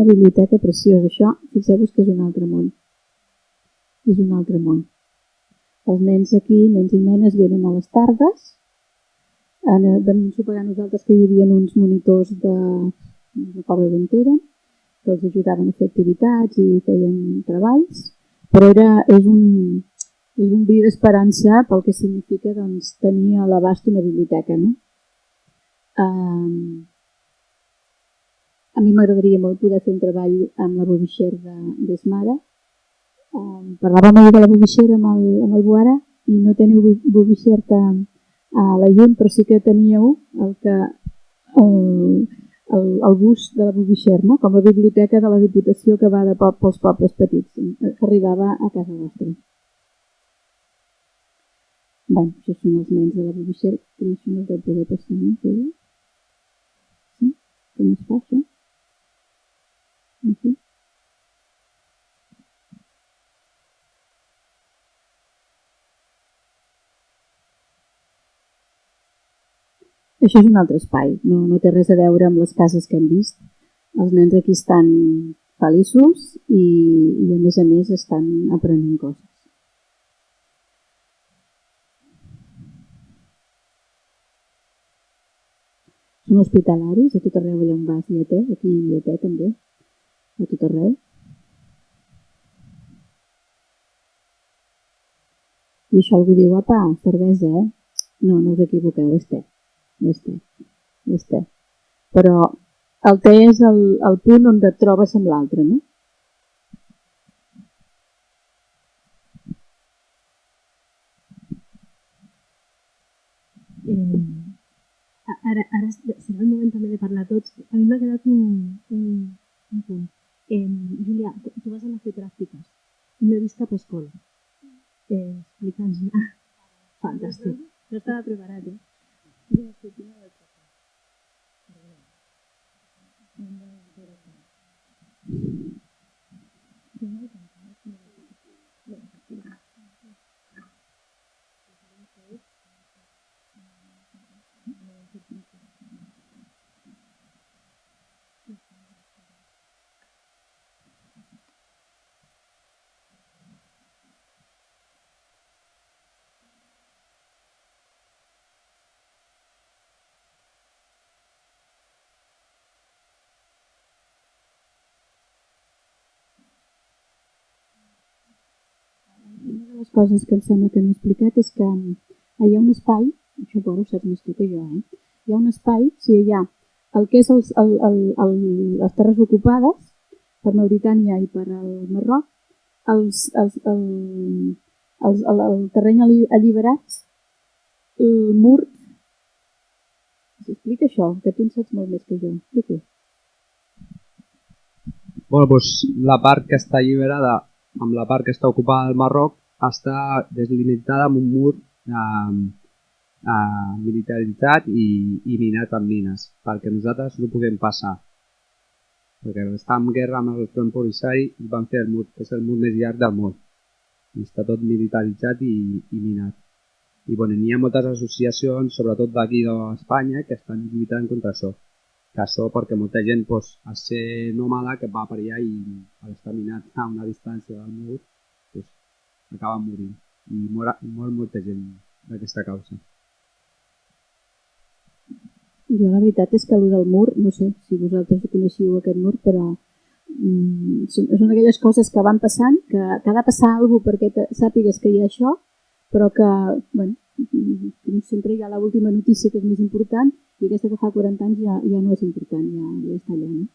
biblioteca preciosa. Això, fixeu-vos que és un altre món. Els nens aquí, nens i nenes, venen a les tardes. Vam ensopegar nosaltres que hi havia uns monitors no recordo d'on eren, que els ajudaven a fer activitats i feien treballs, però és un bri d'esperança pel que significa tenir a l'abast una biblioteca. No? A mi m'agradaria molt poder fer un treball amb la Bobixert d'Esmara. Parlàvem ahir de la Bobixert amb el Boara i no teniu Bobixert a la llum, però sí que teníeu el bus de la Bobixert, no? Com la biblioteca de la Diputació que va pels pobles petits, que arribava a casa vostra. Bé, això són els nens de la Bobixert, que no són els del poder passar, no? Sí? Com es fa això? Aquí? Això és un altre espai, no té res a veure amb les cases que hem vist. Els nens aquí estan feliços i a més estan aprenent coses. Són hospitalaris, a tot arreu allà on vas hi ha te, aquí hi ha te també, a tot arreu. I això algú diu, apa, cervesa, eh? No us equivoqueu, és te. És te. Però el te és el punt on et trobes amb l'altre, no? Ara serà el moment també de parlar tots. A mi m'ha quedat un punt. Júlia, tu vas anar a fer pràctiques i no he vist cap escola. Explica'ns-la. Fantàstic. No estava preparat, eh? les coses que em sembla que no he explicat és que hi ha un espai, això ho saps més tu que jo, hi ha un espai, si hi ha el que és les terres ocupades per Mauritània i per el Marroc, el terreny alliberat, el mur. Explica això, que tu en saps molt més que jo. Explica. Bueno, doncs la part que està alliberada amb la part que està ocupada del Marroc està delimitada amb un mur militaritzat i minat amb mines, perquè nosaltres no puguem passar. Perquè està en guerra amb el front polisari i van fer el mur, que és el mur més llarg del món. I està tot militaritzat i minat. I bueno, n'hi ha moltes associacions, sobretot d'aquí d'Espanya, que estan lluitant contra això. Que això perquè molta gent, al ser nòmada, que va per allà i al estar minat a una distància del mur, acaba morint. I mor molta gent d'aquesta causa. Jo la veritat és que el del mur, no sé si vosaltres coneixeu aquest mur, però són aquelles coses que van passant, que ha de passar alguna cosa perquè sàpigues que hi ha això, però que, bueno, sempre hi ha l'última notícia que és més important i aquesta que fa 40 anys ja no és important, ja està allà, no?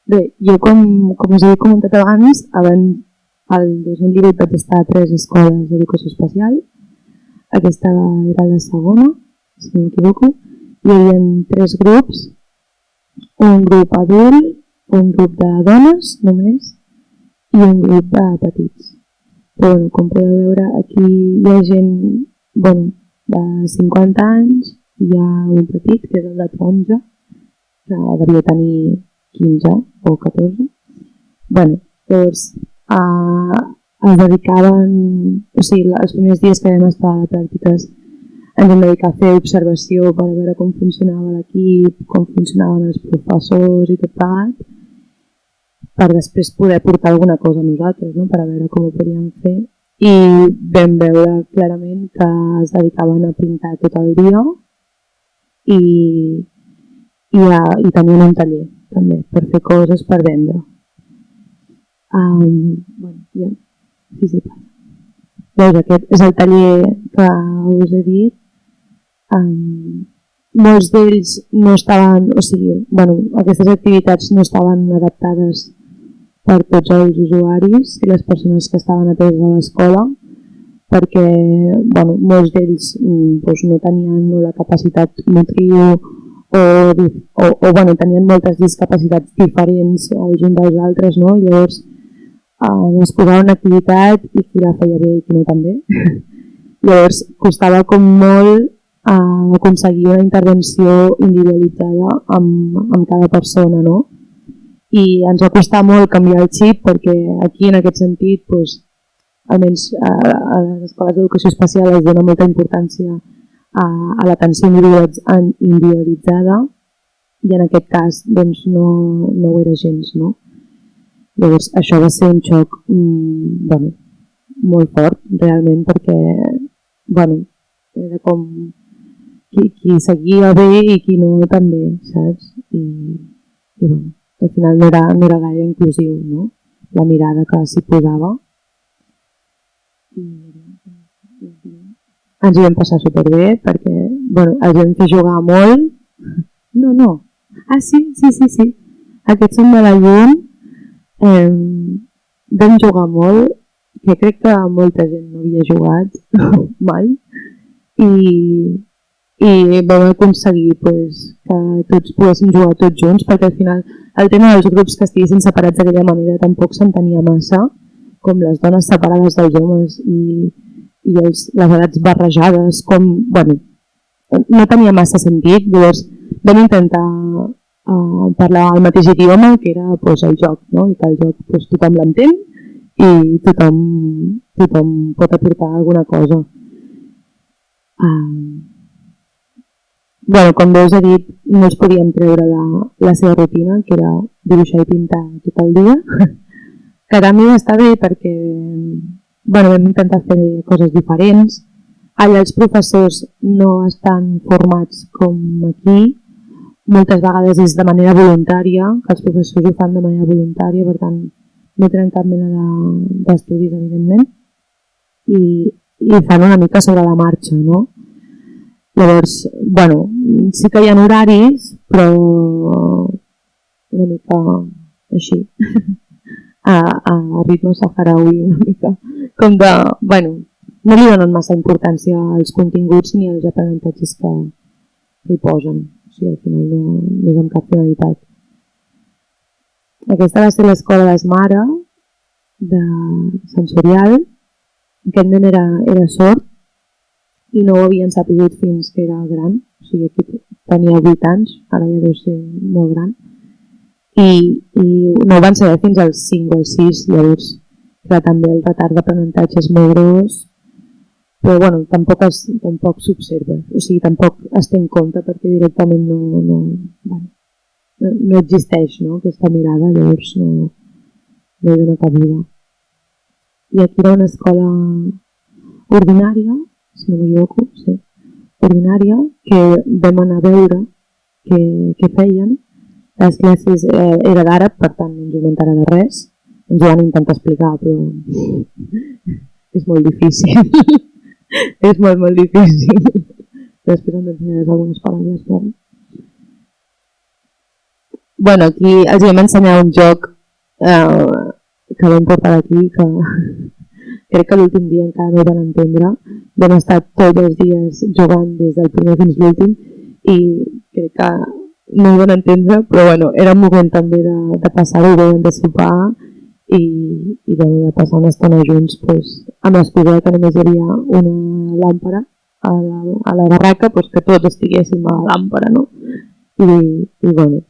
Bé, jo com us he comentat abans, el 2018 vaig estar a 3 escoles d'educació especial. Aquesta era la segona, si no m'equivoco. Hi havia 3 grups, un grup adult, un grup de dones només i un grup de petits. Però bueno, com podeu veure, aquí hi ha gent de 50 anys, hi ha un petit, que és el de taronja, que devia tenir 15 o 14. Llavors es dedicaven, o sigui, els primers dies que vam estar de pràctiques ens vam dedicar a fer observació per veure com funcionava l'equip, com funcionaven els professors i tot plegat, per després poder portar alguna cosa a nosaltres, no? Per a veure com ho podíem fer. I vam veure clarament que es dedicaven a pintar tot el dia i tenien un taller també per fer coses per vendre. Llavors aquest és el taller que us he dit. Molts d'ells no estaven, o sigui, aquestes activitats no estaven adaptades per tots els usuaris i les persones que estaven ateses a l'escola, perquè molts d'ells no tenien la capacitat motriu o tenien moltes discapacitats diferents els uns dels altres, no? I llavors es posava una activitat i qui la feia bé i qui no també. Llavors costava com molt aconseguir una intervenció individualitzada amb cada persona, no? I ens va costar molt canviar el xip perquè aquí en aquest sentit, almenys a les escoles d'educació especial es dona molta importància a l'atenció individualitzada i en aquest cas no ho era gens, no? Llavors això va ser un xoc molt fort realment perquè era com qui seguia bé i qui no també, saps? I al final no era gaire inclusiu, no? La mirada que s'hi posava. Ens hi vam passar superbé perquè els vam fer jugar molt. No. Ah, sí. Aquests són de la llum. Vam jugar molt, que crec que molta gent no havia jugat mai. I vam aconseguir que tots poguéssim jugar tots junts, perquè al final el tema dels grups que estiguessin separats d'aquella manera tampoc s'entenia massa, com les dones separades dels homes i les edats barrejades, no tenia massa sentit. Llavors vam intentar parlar el mateix idioma, que era el joc, no? I que el joc tothom l'entén i tothom pot aportar alguna cosa. Com bé us he dit, no els podíem treure la seva rutina, que era dibuixar i pintar tot el dia, que també està bé perquè vam intentar fer coses diferents. Allà els professors no estan formats com aquí, moltes vegades és de manera voluntària, que els professors ho fan de manera voluntària, per tant no tenen cap mena d'estudis, evidentment, i fan una mica sobre la marxa, no? Llavors, bueno, sí que hi ha horaris, però una mica així, a ritme saharaui, una mica, com de, bueno, no li donen massa importància als continguts ni als aprenentatges que hi posen. O sigui, al final no és amb cap finalitat. Aquesta va ser l'escola d'Esmara, de sensorial. Aquest nen era sord i no ho havien sapigut fins que era gran. O sigui, aquí tenia 8 anys, ara ja deu ser molt gran. I no ho van saber fins als 5 o als 6, llavors clar, també el retard d'aprenentatge és molt gros, però bueno, tampoc s'observa, o sigui, tampoc es té en compte perquè directament no existeix, no? Aquesta mirada, llavors no hi dona cabuda. I aquí era una escola ordinària, si no m'equivoco, sí, ordinària, que vam anar a veure què feien. Les classes era d'àrab, per tant no ens ho inventarà de res. Ens ho van intentar explicar, però és molt difícil. És molt difícil. Després em ensenyaràs algunes paraules. Però... Bueno, aquí els vam ensenyar un joc que vam portar aquí, que crec que l'últim dia encara no ho van entendre. Vam estar tots els dies jugant des del primer fins l'últim i crec que no ho van entendre, però bueno, era un moment també de passar-ho bé, de sopar i de passar una estona junts amb l'excusa que només hi havia una làmpara a la barraca, que tots estiguéssim a la làmpara, no? I bueno,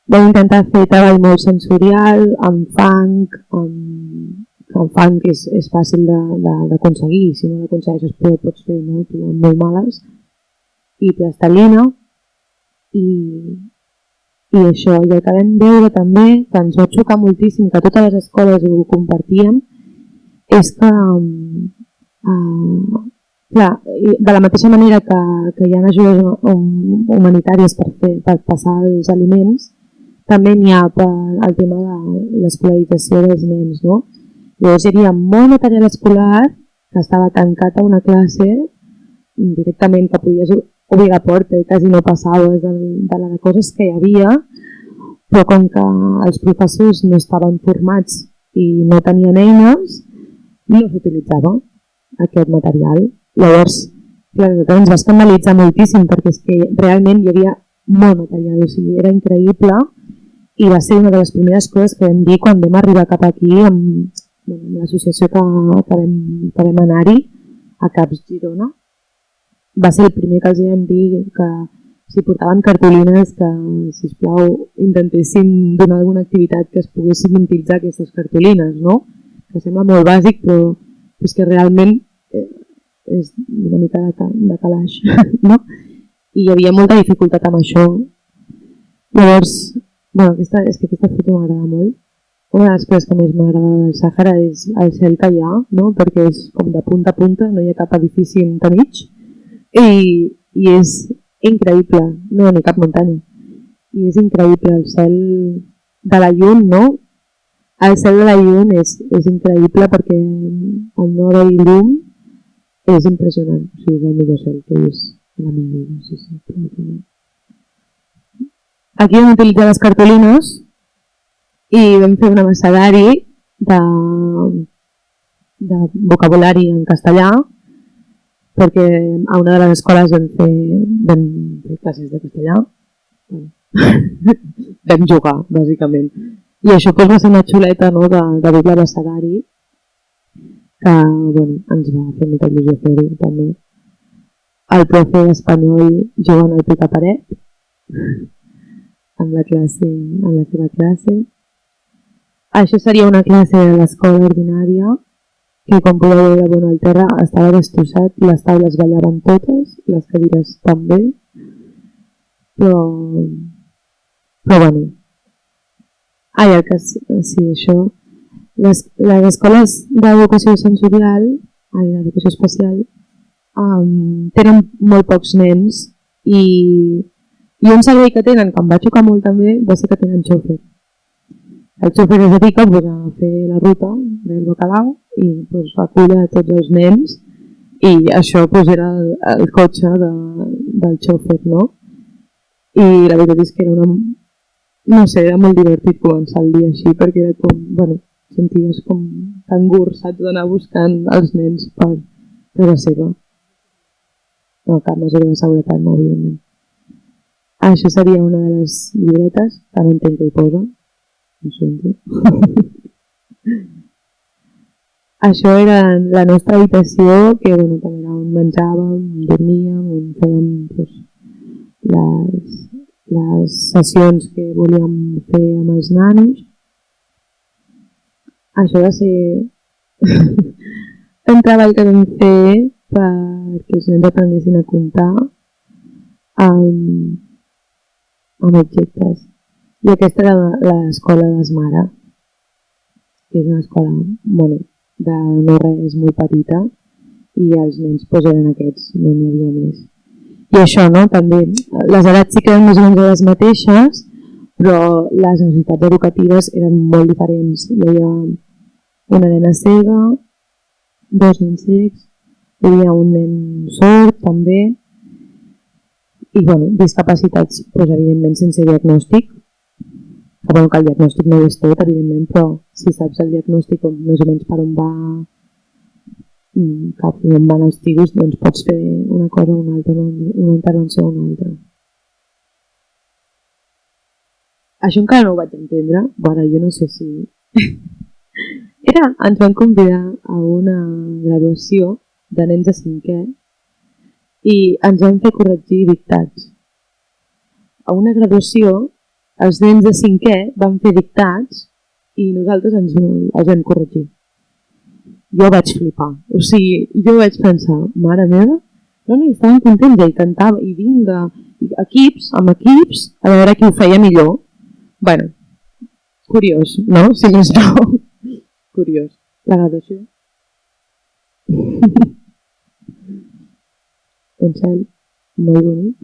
vam intentar fer treball molt sensorial, amb funk, el funk és fàcil d'aconseguir, si no l'aconsegueixes pots fer tu amb molt males, i plastelina, i això, i el que vam veure també, que ens va xocar moltíssim, que totes les escoles ho compartíem, és que, clar, de la mateixa manera que hi ha ajudes humanitàries per passar els aliments, també n'hi ha per al tema de l'escolarització dels nens, no? Llavors hi havia molt material escolar que estava tancat a una classe directament, que podies obrir la porta i quasi no passaves de les coses que hi havia, però com que els professors no estaven formats i no tenien eines, no s'utilitzava aquest material. Llavors, clar, ens va escandalitzar moltíssim perquè és que realment hi havia molt material, o sigui, era increïble i va ser una de les primeres coses que vam dir quan vam arribar cap aquí amb l'associació que vam anar-hi a CAPS Girona. Va ser el primer que els vam dir que si portaven cartolines que, sisplau, intentessin donar alguna activitat que es poguessin utilitzar aquestes cartolines, no? Que sembla molt bàsic, però és que realment és una mica de calaix, no? I hi havia molta dificultat amb això. Llavors, bueno, aquesta foto m'agrada molt. Una de les coses que més m'agrada del Sàhara és el cel que hi ha, no? Perquè és com de punta a punta, no hi ha cap edifici entremig. I és increïble, no hi ha cap muntanya, i és increïble el cel de la llum, no? El cel de la llum és increïble perquè el no haver llum és impressionant, o sigui, és el millor cel que he vist a la meva vida. Sí. Aquí vam utilitzar les cartolines i vam fer un abecedari de vocabulari en castellà, perquè a una de les escoles vam fer classes de castellà, vam jugar, bàsicament. I això va ser una xuleta, no, de doble abecedari, que ens va fer molta il·lusió fer-ho també. El profe espanyol jugant al picaparet, en la seva classe. Això seria una classe de l'escola ordinària, que com podeu veure, el terra estava destossat, les taules ballaven totes, les cadires també, però bueno. Sí, això. Les escoles d'educació sensorial, d'educació especial, tenen molt pocs nens I un servei que tenen, que em va xocar molt també, va ser que tenen xòfer. El xòfer es dedica a fer la ruta del bacalao i recull a tots els nens, i això era el cotxe del xòfer, no? I la veritat és que era no sé, era molt divertit començar el dia així, perquè era com, bueno, senties com cangur, saps, d'anar buscant els nens per la seva. No, cap mesura de seguretat, no, evidentment. Això seria una de les llibretes, que no entenc què hi posa. No sento. Això era la nostra habitació, que bueno, també era on menjàvem, on dormíem, on fèiem les sessions que volíem fer amb els nanos. Això va ser un treball que vam fer perquè els nens aprenguessin a comptar amb objectes. I aquesta era l'escola d'Esmara, que és una escola, bueno, de no res, molt petita, i els nens eren aquests, no n'hi havia més. I això, no? També, les edats sí que eren més o menys les mateixes, però les necessitats educatives eren molt diferents. Hi havia una nena cega, 2 nens cecs, hi havia un nen sord també, i bueno, discapacitats, evidentment sense diagnòstic. Que el diagnòstic no ho és tot, evidentment, però si saps el diagnòstic o més o menys per on van els tiros, doncs pots fer una cosa o una altra, una intervenció o una altra. Això encara no ho vaig entendre, ara jo no sé si... ens van convidar a una graduació de nens de 5è i ens van fer corregir dictats. A una graduació els nens de 5è van fer dictats i nosaltres els vam corregir. Jo vaig flipar. O sigui, jo vaig pensar, mare meva, no, estaven contents, ell cantava i vinga, amb equips, a veure qui ho feia millor. Bueno, curiós, no? Si més no, curiós. La graduació. Un cel molt bonic.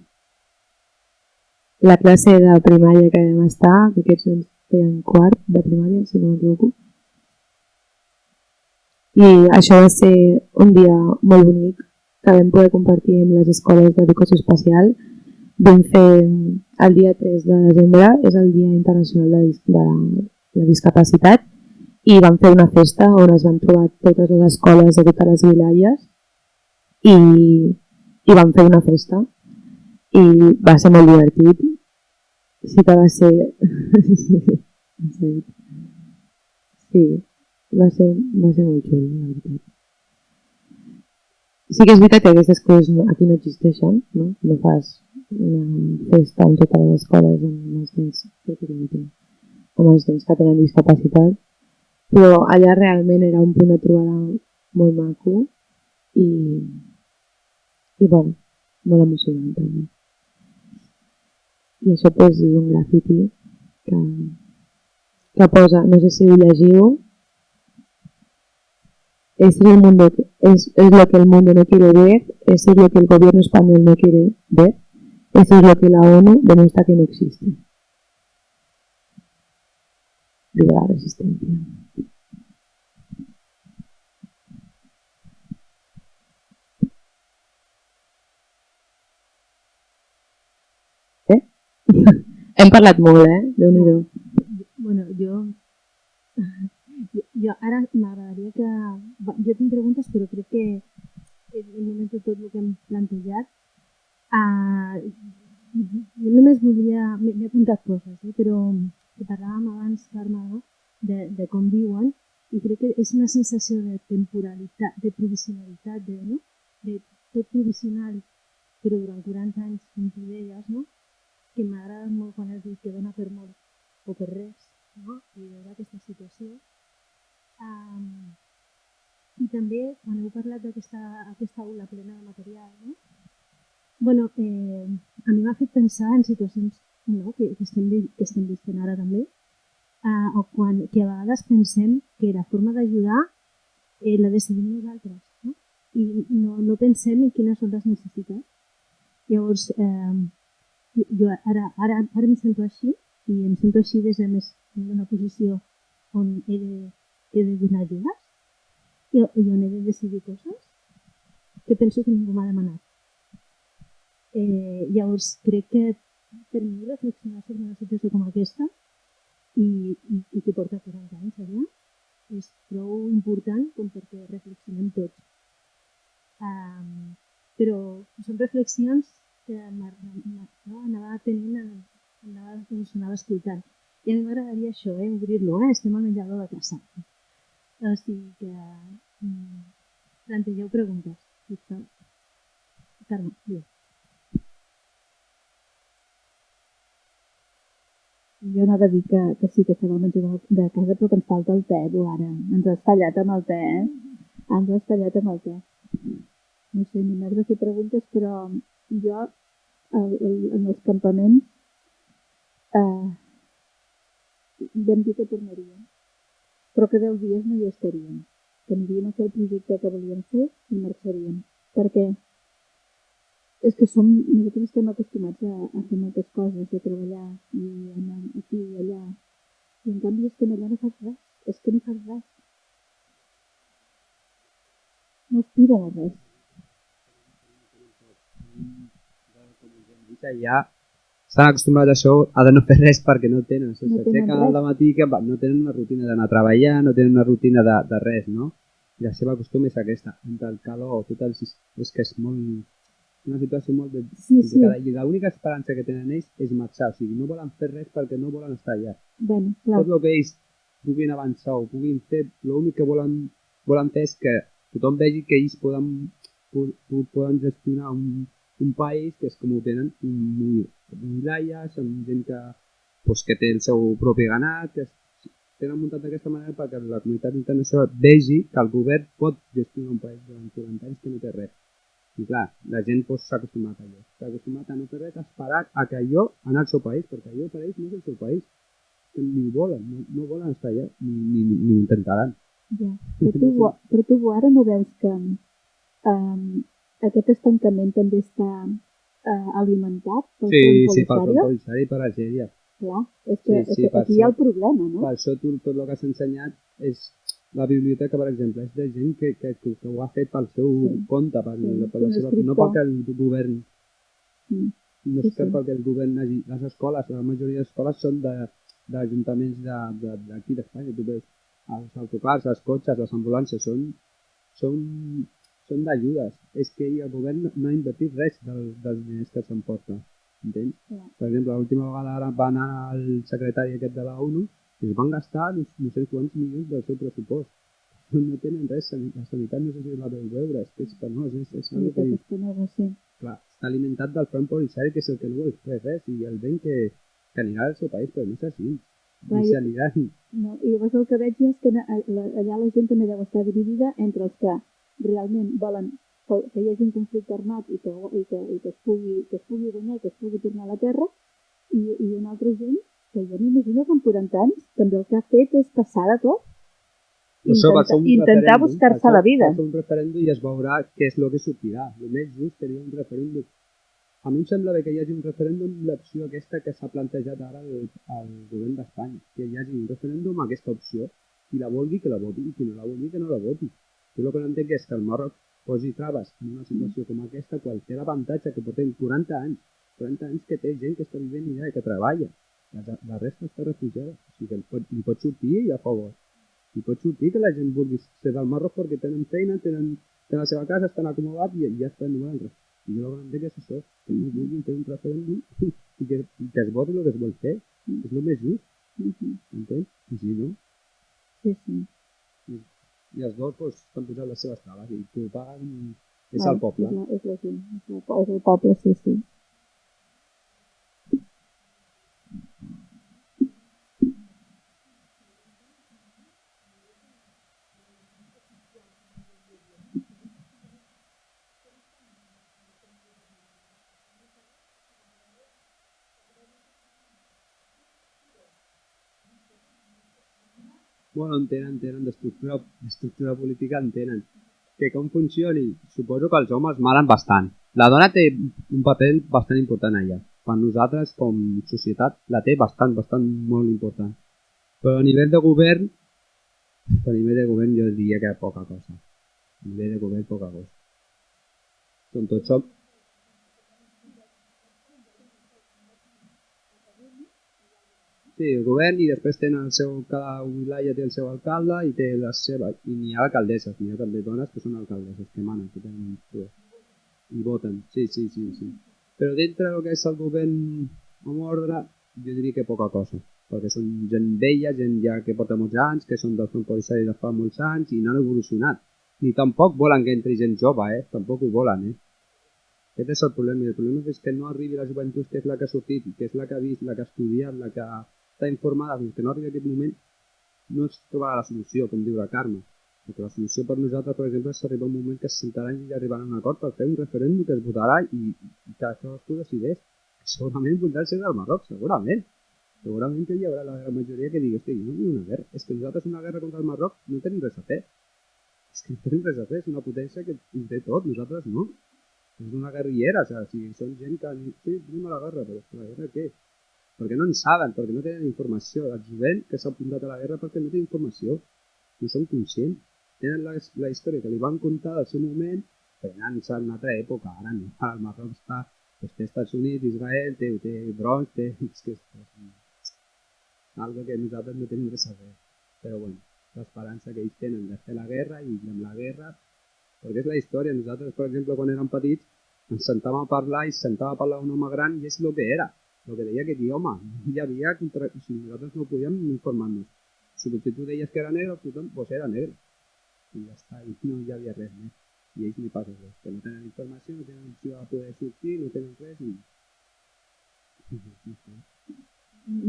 La classe de primària que vam estar, que aquests nens feien quart de primària, si no m'equivoco. I això va ser un dia molt bonic que vam poder compartir amb les escoles d'educació especial. Vam fer el dia 3 de desembre, és el Dia Internacional de la Discapacitat, i vam fer una festa on es van trobar totes les escoles de totes les vilalles i vam fer una festa. I va ser molt divertit. Sí que va ser... sí, va ser molt xulo, la veritat. Sí que és veritat que aquestes coses aquí no existeixen, no? No fas una festa amb totes les escoles amb els nens que tenen discapacitat, però allà realment era un punt de trobada molt maco i bueno, molt emocionant també. I això és un grafiti que posa, no sé si ho llegiu, es lo que el mundo no quiere ver, eso es lo que el gobierno español no quiere ver, eso es lo que la ONU demuestra que no existe. Viva la resistencia. Hem parlat molt, Déu-n'hi-do. Bueno, jo ara m'agradaria que... Jo tinc preguntes, però crec que només de tot el que hem plantejat jo només voldria... M'he apuntat coses, però que parlàvem abans, Carme, de com viuen, i crec que és una sensació de temporalitat, de provisionalitat, de tot provisional, però durant 40 anys, com tu deies, no? Que m'agrada molt quan has dit que dona per molt o per res, no? I veure aquesta situació. I també, quan heu parlat d'aquesta aula plena de material, no? Bueno, a mi m'ha fet pensar en situacions que estem vivint ara també, o que a vegades pensem que la forma d'ajudar la decidim nosaltres, no? I no pensem en quines són les necessitats. Llavors, jo ara em sento així, i em sento així des d'una posició on he de donar ajudes i on he de decidir coses que penso que ningú m'ha demanat. Llavors, crec que per mi reflexionar sobre una situació com aquesta i que porta 40 anys allà és prou important com perquè reflexionem tots. Però són reflexions que anava tenint, anava escoltant. I a mi m'agradaria això, obrir-lo, estem al menjador de casa. O sigui que plantegeu preguntes. Carme, diu. Jo anava a dir que sí que estem al menjador de casa, però que ens falta el te, ara. Ens has fallat amb el te, Ens has fallat amb el te. No sé, ni m'has de fer preguntes, però jo en els campaments vam dir que tornaríem, però que 10 dies no hi estaríem, que aniríem a fer el projecte que volíem fer i marxaríem, perquè és que nosaltres estem acostumats a fer moltes coses, a treballar i anar aquí i allà, i en canvi és que allà no fas res, és que no fas res, no aspira a res. Ja estan acostumbrats a això, a de no fer res perquè no tenen. S'aixequen al matí que no tenen una rutina d'anar a treballar, no tenen una rutina de res, no? I la seva costum és aquesta. Entre el calor, és que és una situació molt complicada. I l'única esperança que tenen ells és marxar. O sigui, no volen fer res perquè no volen estar allà. Tot el que ells puguin avançar o puguin fer, l'únic que volen fer és que tothom vegi que ells poden gestionar un país que és com ho tenen, wilayas, amb gent que té el seu propi ganat, que tenen muntat d'aquesta manera perquè la comunitat internacional vegi que el govern pot gestionar un país durant 40 anys que no té res. I clar, la gent s'ha acostumat a allò. S'ha acostumat a no fer res, a esperar a que allò anar al seu país, perquè allò per ells no és el seu país. Ni ho volen, no volen estar allà, ni ho intentaran. Ja, però tu ara no veus que aquest estancament també està alimentat pel front Polisario? Sí, pel front Polisario i per Algèria. Clar, és que aquí hi ha el problema, no? Per això tot el que s'ha ensenyat és la biblioteca, per exemple, és de gent que ho ha fet pel seu compte, per la seva, no perquè el govern no és perquè el govern hagi... Les escoles, la majoria d'escoles són d'ajuntaments d'aquí d'Espanya. Tu veus els autocars, els cotxes, les ambulàncies són d'ajudes. És que el govern no ha invertit res dels diners que s'emporta. Entens? Per exemple, l'última vegada van anar al secretari aquest de la ONU i es van gastar no sé quants milions del seu pressupost. No tenen res, la sanitat no sé si la veu veure, és que és penós. Clar, està alimentat del front Polisario, que és el que no vol fer res, i el vent que anirà al seu país, però no és així. I s'aniran. I llavors el que veig és que allà la gent també deu estar dividida entre els que realment volen que hi hagi un conflicte armat i que es pugui guanyar, que es pugui tornar a la terra, i una altra gent que jo m'imagino que en 40 anys també el que ha fet és passar de tot, intentar buscar-se la vida. Va ser un referèndum i es veurà què és el que sortirà. El més just seria un referèndum. A mi em sembla bé que hi hagi un referèndum, l'opció aquesta que s'ha plantejat ara al govern d'Espanya, que hi hagi un referèndum amb aquesta opció. Qui la vulgui, que la voti, i qui no la vulgui, que no la voti. Jo el que no entenc és que el Marroc posi traves en una situació com aquesta quan té l'avantatge que portem 40 anys que té gent que està vivint allà i que treballa. La resta està refugiada. O sigui que li pot sortir i a favor. Li pot sortir que la gent vulgui ser del Marroc perquè tenen feina, tenen la seva casa, estan acomodats i ja estan donant res. I jo el que no entenc és això, que no vulguin fer un referèndum i que es voti el que es vol fer. És el més just. Entens? I si no? Sí. I els dos estan posant les seves traves i qui ho paguen és el poble. És la gent, és el poble, sí. Bueno, entenen d'estructura política, entenen. Que com funcioni? Suposo que els homes malen bastant. La dona té un paper bastant important allà. Per nosaltres, com societat, la té bastant molt important. Però a nivell de govern, jo diria que poca cosa. A nivell de govern, poca cosa. Són tots som. Sí, el govern, i després tenen cada wilaya té el seu alcalde i té la seva, i n'hi ha alcaldesses, n'hi ha també dones que són alcaldesses, que manen, que tenen poder. I voten, sí. Però dintre del que és el govern amb ordre, jo diria que poca cosa, perquè són gent vella, gent ja que porta molts anys, que són del front policial de fa molts anys i no han evolucionat. Ni tampoc volen que entri gent jove, tampoc ho volen, Aquest és el problema, i el problema és que no arribi la joventut, que és la que ha sortit, que és la que ha vist, la que ha estudiat, la que està informada, fins que no arribi aquest moment, no es trobarà la solució, com diu la Carme. Perquè la solució per nosaltres, per exemple, és arribar un moment que se sentaran i arribaran a un acord per fer un referèndum que es votarà i que cadascú decideix. Segurament voldrà ser del Marroc, segurament. Segurament que hi haurà la majoria que digui, hosti, no vull una guerra. És que nosaltres una guerra contra el Marroc no tenim res a fer. És que no tenim res a fer, és una potència que ho té tot, nosaltres no. És una guerrillera, o sigui, són gent que... Sí, tenim a la guerra, però la guerra què? Perquè no en saben, perquè no tenen informació. El jovent que s'ha apuntat a la guerra perquè no té informació. No són conscients. Tenen la història que li van contar al seu moment, però anant-se a una altra època. Ara no. Ara el Marroc està... té Estats Units, Israel, té drons, té... És que és algo que nosaltres no tenim res a fer. Però bueno, l'esperança que ells tenen de fer la guerra i amb la guerra... Perquè és la història. Nosaltres, per exemple, quan érem petits, ens sentàvem a parlar i sentava a parlar un home gran i és el que era. El que deia aquest idioma. Hi havia... Si nosaltres no podíem informar-nos. Si tu deies que era negre, tothom pues era negre. I ja està, i no hi havia res més. I ells li passa res, que no tenen informació, no tenen opció de poder sortir, no tenen res i...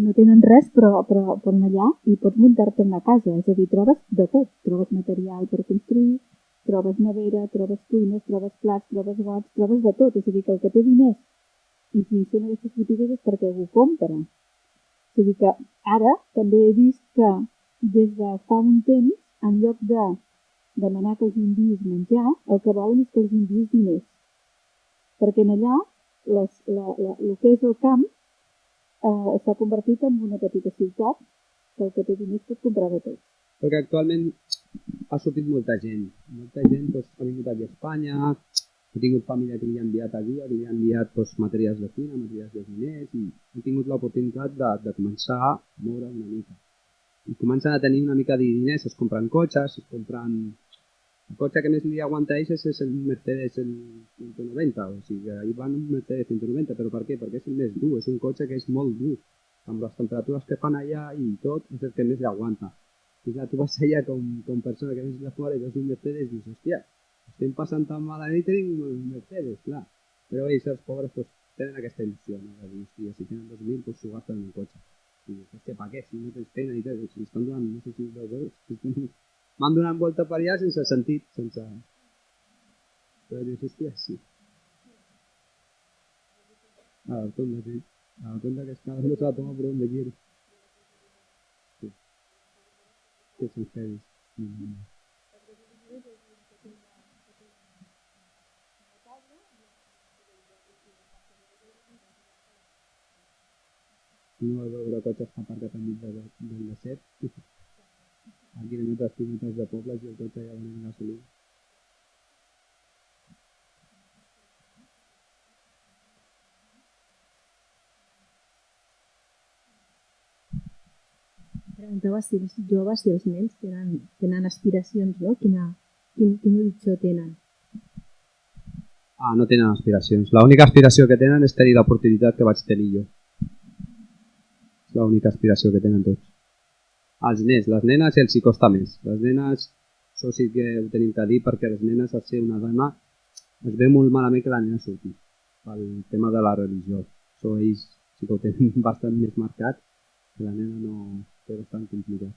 No tenen res, però allà i pots muntar-te una casa, és a dir, trobes de tot. Trobes material per construir, trobes nevera, trobes cuines, trobes plats, trobes gots, trobes de tot. És a dir, que el que té diners i si són aquestes botigues és perquè ho compra. És a dir, que ara també he vist que des de fa un temps, en lloc de demanar que els enviïs menjar, el que volen és que els enviïs diners. Perquè en allà el que és el camp s'ha convertit en una petita ciutat que el que té diners pot comprar de tot. Perquè actualment ha sortit molta gent doncs, ha vingut aquí a Espanya, he tingut família que li ha enviat a dia, que li ha enviat doncs, materials de cuina, materials de diners i he tingut l'oportunitat de començar a moure una mica. I comencen a tenir una mica de diners, es compren cotxes, el cotxe que més li aguanta a ells és el Mercedes el 190, o sigui, ahir van un Mercedes 190, però per què? Perquè és el més dur, és un cotxe que és molt dur, amb les temperatures que fan allà i tot, és el que més li aguanta. I clar, tu vas allà com persona que vens de fora i veus un Mercedes i dius, hòstia, estem passant tan malament i tenim un Mercedes, clar. Però ells, els pobres, pues, tenen aquesta il·lusió, no? De dir, hòstia, si tenen 2.000, pues s'ho gasten en un cotxe. I dius, hòstia, per què? Si no tens pena i tal, si estan donant, no sé si 2 euros, m'han donat volta per allà sense sentit, sense... Però dius, hòstia, sí. A la rotonda, sí. A la rotonda que es cada uno se la toma por donde quiere. Sí. Que son heavy. No va veure cotxes que aparcat enmig del desert. A quilòmetres de pobles i el cotxe ja venent gasolina. Preguntava si els joves i els nens tenen aspiracions, no? Quin horitzó tenen? No tenen aspiracions. L'única aspiració que tenen és tenir l'oportunitat que vaig tenir jo. És l'única aspiració que tenen tots. Els nens, les nenes els hi costa més. Les nenes, això sí que ho tenim que dir, perquè les nenes, al ser una dona, es veu molt malament que la nena surti. Pel tema de la religió. Això ells sí que ho tenen bastant més marcat, que la nena no té bastant complicat.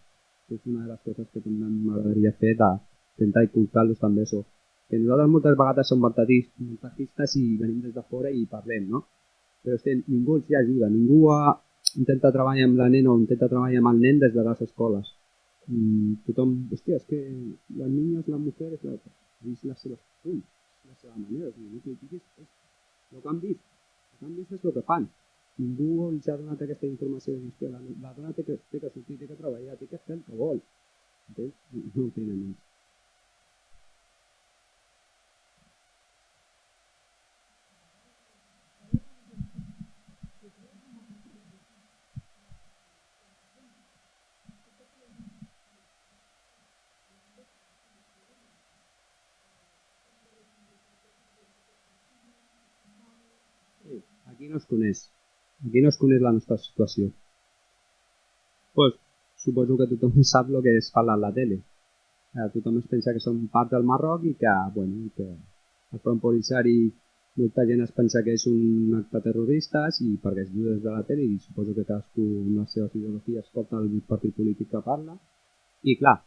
És una de les coses que també m'agradaria fer, d'intentar inculcar-los també això. Que nosaltres moltes vegades som montajistes i venim des de fora i parlem, no? Però ningú els hi ajuda, ningú intenta treballar amb la nena o intenta treballar amb el nen des de les escoles. Tothom, hòstia, és que les niñas, les mujeres, és les seves punts, la seva manera. O sigui, no critiquis, el que han vist. El que han vist és el que fan. Ningú els ha donat aquesta informació de dir, la dona té que sortir, té que treballar, té que fer el que vol. Entens? No ho tenen ells. Aquí no es coneix la nostra situació. Pues, suposo que tothom sap el que es parla a la tele. Tothom es pensa que som part del Marroc i que, bueno, que el Front Polisari, molta gent es pensa que és un acte terrorista i perquè es diu des de la tele i suposo que cadascú amb les seves ideologies escolta el partit polític que parla. I clar,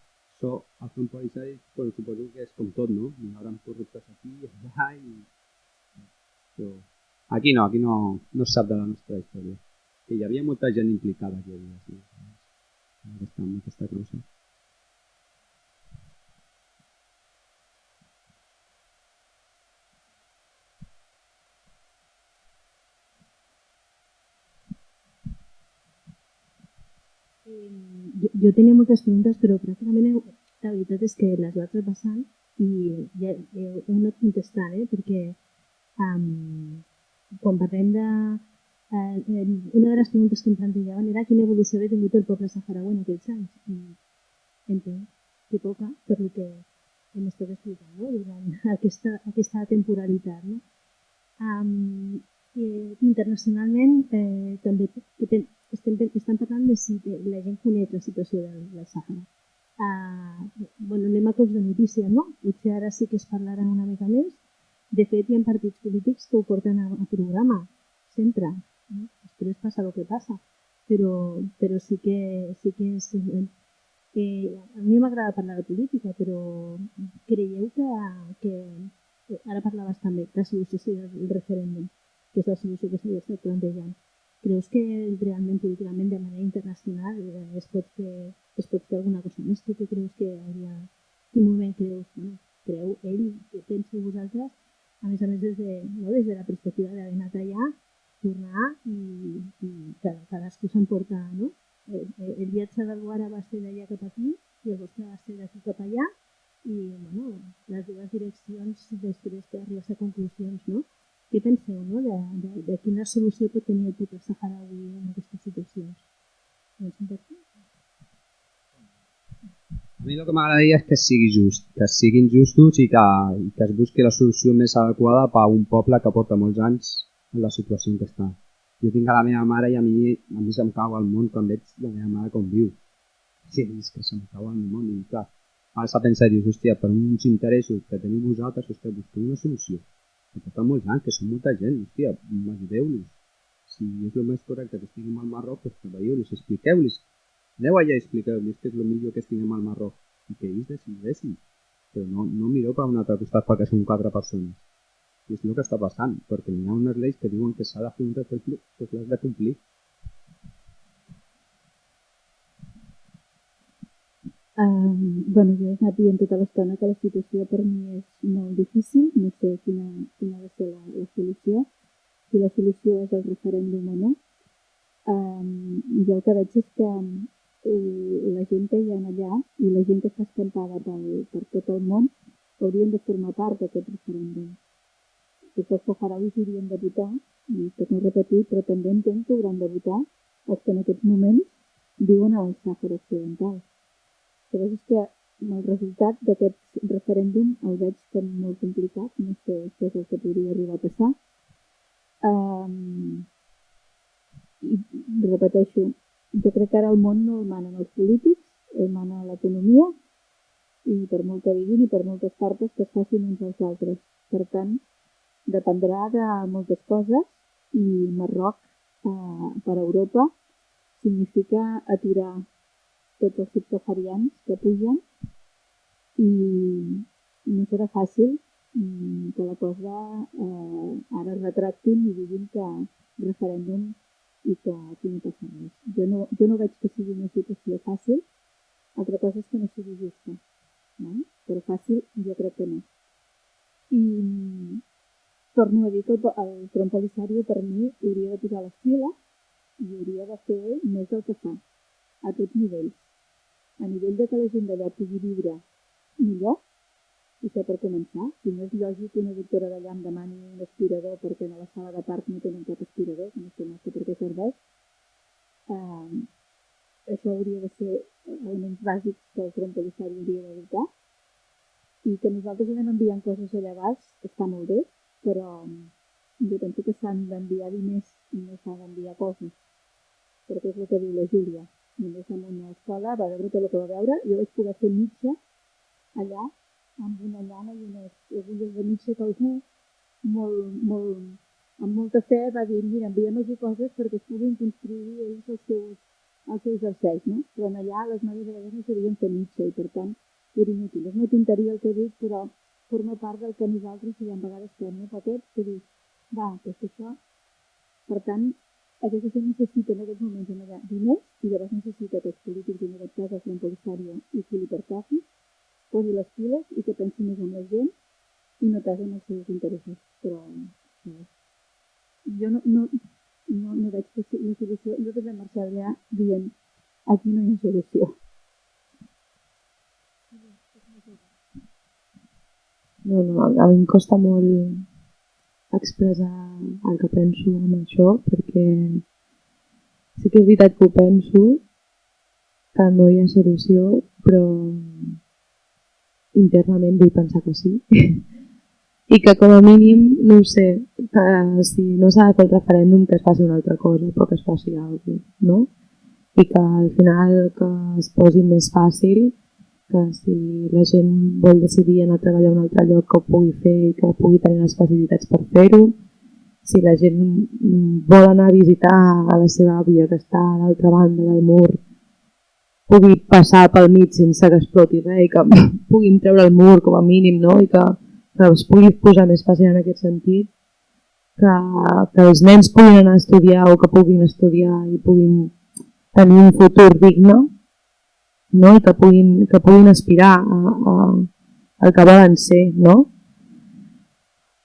el Front Polisari pues, suposo que és com tot, no? Hi haurà corruptes aquí i allà i... Però aquí no es sap de la nostra història. Que hi havia molta gent implicada aquí en aquesta causa. Jo tenia moltes preguntes, però pràcticament la veritat és que les vaig repassant i ja heu anat contestant, perquè quan parlem de... una de les preguntes que em plantejaven era quina evolució havia tingut el poble saharaui en aquells anys. I entenc que poca, per el que hem estat explicant, no? Durant aquesta temporalitat. No? Internacionalment també estem parlant de si la gent coneix la situació del Sàhara. Anem a cops de notícia, no? Potser ara sí que es parlarà una mica més. De fet, hi ha partits polítics que ho porten a programa, sempre. No? Després passa el que passa. Però sí que és... a mi m'agrada parlar de política, però creieu que ara parlaves també de la solució del referèndum, que és la solució que s'havia estat plantejant. Creus que realment políticament de manera internacional es pot fer alguna cosa més? Tu què creus que hauria... Quin moment creus? Bueno, creu ell, què penseu vosaltres? A més des de la perspectiva d'haver anat allà, tornar i cadascú s'emporta, no? El viatge del Guara va ser d'allà cap aquí i el vostre va ser d'aquí cap allà i les dues direccions després d'arribar a conclusions, no? Què penseu, no? De quina solució pot tenir el poble saharaui en aquestes situacions? A mi el que m'agradaria és que sigui just, que siguin justos i que es busqui la solució més adequada per a un poble que porta molts anys en la situació en què està. Jo tinc a la meva mare i a mi se'm cau el món quan veig la meva mare com viu. Sí, és que se'm cau el món i clar, ara s'ha pensat i dius, hòstia, per uns interessos que teniu vosaltres, hòstia, busqueu una solució. Que porta molts anys, que són molta gent, hòstia, ajudeu-los. Si és el més correcte que estiguem al Marroc, doncs treballeu-los, expliqueu-los. Aneu allà i expliqueu-los que és el millor que estiguem al Marroc i que ells decideixin. Però no mireu per un altre costat perquè són 4 persones. I és el que està passant, perquè hi ha unes lleis que diuen que s'ha de fer un referèndum, que l'has de complir. Jo he anat dient tota l'estona que la situació per mi és molt difícil, no sé quina ha de ser la solució, si la solució és el referèndum o no. Jo el que veig és que la gent que hi ha allà i la gent que està escampada per tot el món haurien de formar part d'aquest referèndum. Tots els saharauis haurien de votar, i torno a repetir, però també entenc que hauran de votar els que en aquests moments viuen al Sàhara Occidental. Però és que el resultat d'aquest referèndum el veig com molt complicat, no sé què és el que podria arribar a passar. I repeteixo, jo crec que ara el món no el manen els polítics, el mana l'economia, i per molt que diguin i per moltes cartes que es facin uns als altres. Per tant, dependrà de moltes coses i Marroc per Europa significa aturar tots els subsaharians que pugen i no serà fàcil que la cosa ara retractin i diguin que referèndum i que aquí no passa res. Jo no veig que sigui una situació fàcil, altra cosa és que no sigui justa, però fàcil jo crec que no. I torno a dir que el Front Polisario per mi hauria de posar les piles i hauria de fer més del que fa, a tots nivells. A nivell de que la gent d'allà pugui viure millor, això per començar. Si no és lògic que una doctora d'allà em demani un aspirador perquè a la sala de part no tenen cap aspirador, que no sé massa per què serveix. Això hauria de ser elements bàsics que el Front Polisario hauria de dotar. I que nosaltres anem enviant coses allà baix està molt bé, però jo penso que s'han d'enviar diners i no s'han d'enviar coses, perquè és el que diu la Júlia. Només amb una escola va veure tot el que va veure. Jo vaig poder fer mitja allà amb una llana i unes agulles de mitja que algú amb molta fe va dir, mira, enviem-los coses perquè es puguin construir ells els seus jerseis, no? Però allà les noies a vegades no sabien fer mitja i per tant era inútil. És una tonteria el que dic, però forma part del que nosaltres hi ha vegades fem, no? Paquets que dius, va, doncs això. Per tant, aquesta gent necessita en aquests moments allà diners i llavors necessita que els polítics, en aquest cas el Front Polisario i qui li pertoqui, posi les piles i que pensi més en la gent i no pas en els seus interessos. Però jo no veig la solució. Nosaltres vam marxar allà dient aquí no hi ha solució. No, a mi em costa molt expressar el que penso amb això, perquè sí que és veritat que ho penso, que no hi ha solució, però internament vull pensar que sí. I que com a mínim, no ho sé, que si no s'ha de fer el referèndum que es faci una altra cosa, però que es faci alguna cosa, no? I que al final que es posi més fàcil, que si la gent vol decidir anar a treballar a un altre lloc que ho pugui fer i que pugui tenir les facilitats per fer-ho, si la gent vol anar a visitar a la seva àvia que està a l'altra banda del mur, pugui passar pel mig sense que exploti res i que puguin treure el mur com a mínim, no? I que es pugui posar més fàcil en aquest sentit, que els nens puguin anar a estudiar o que puguin estudiar i puguin tenir un futur digne, no? I que puguin aspirar al que volen ser, no?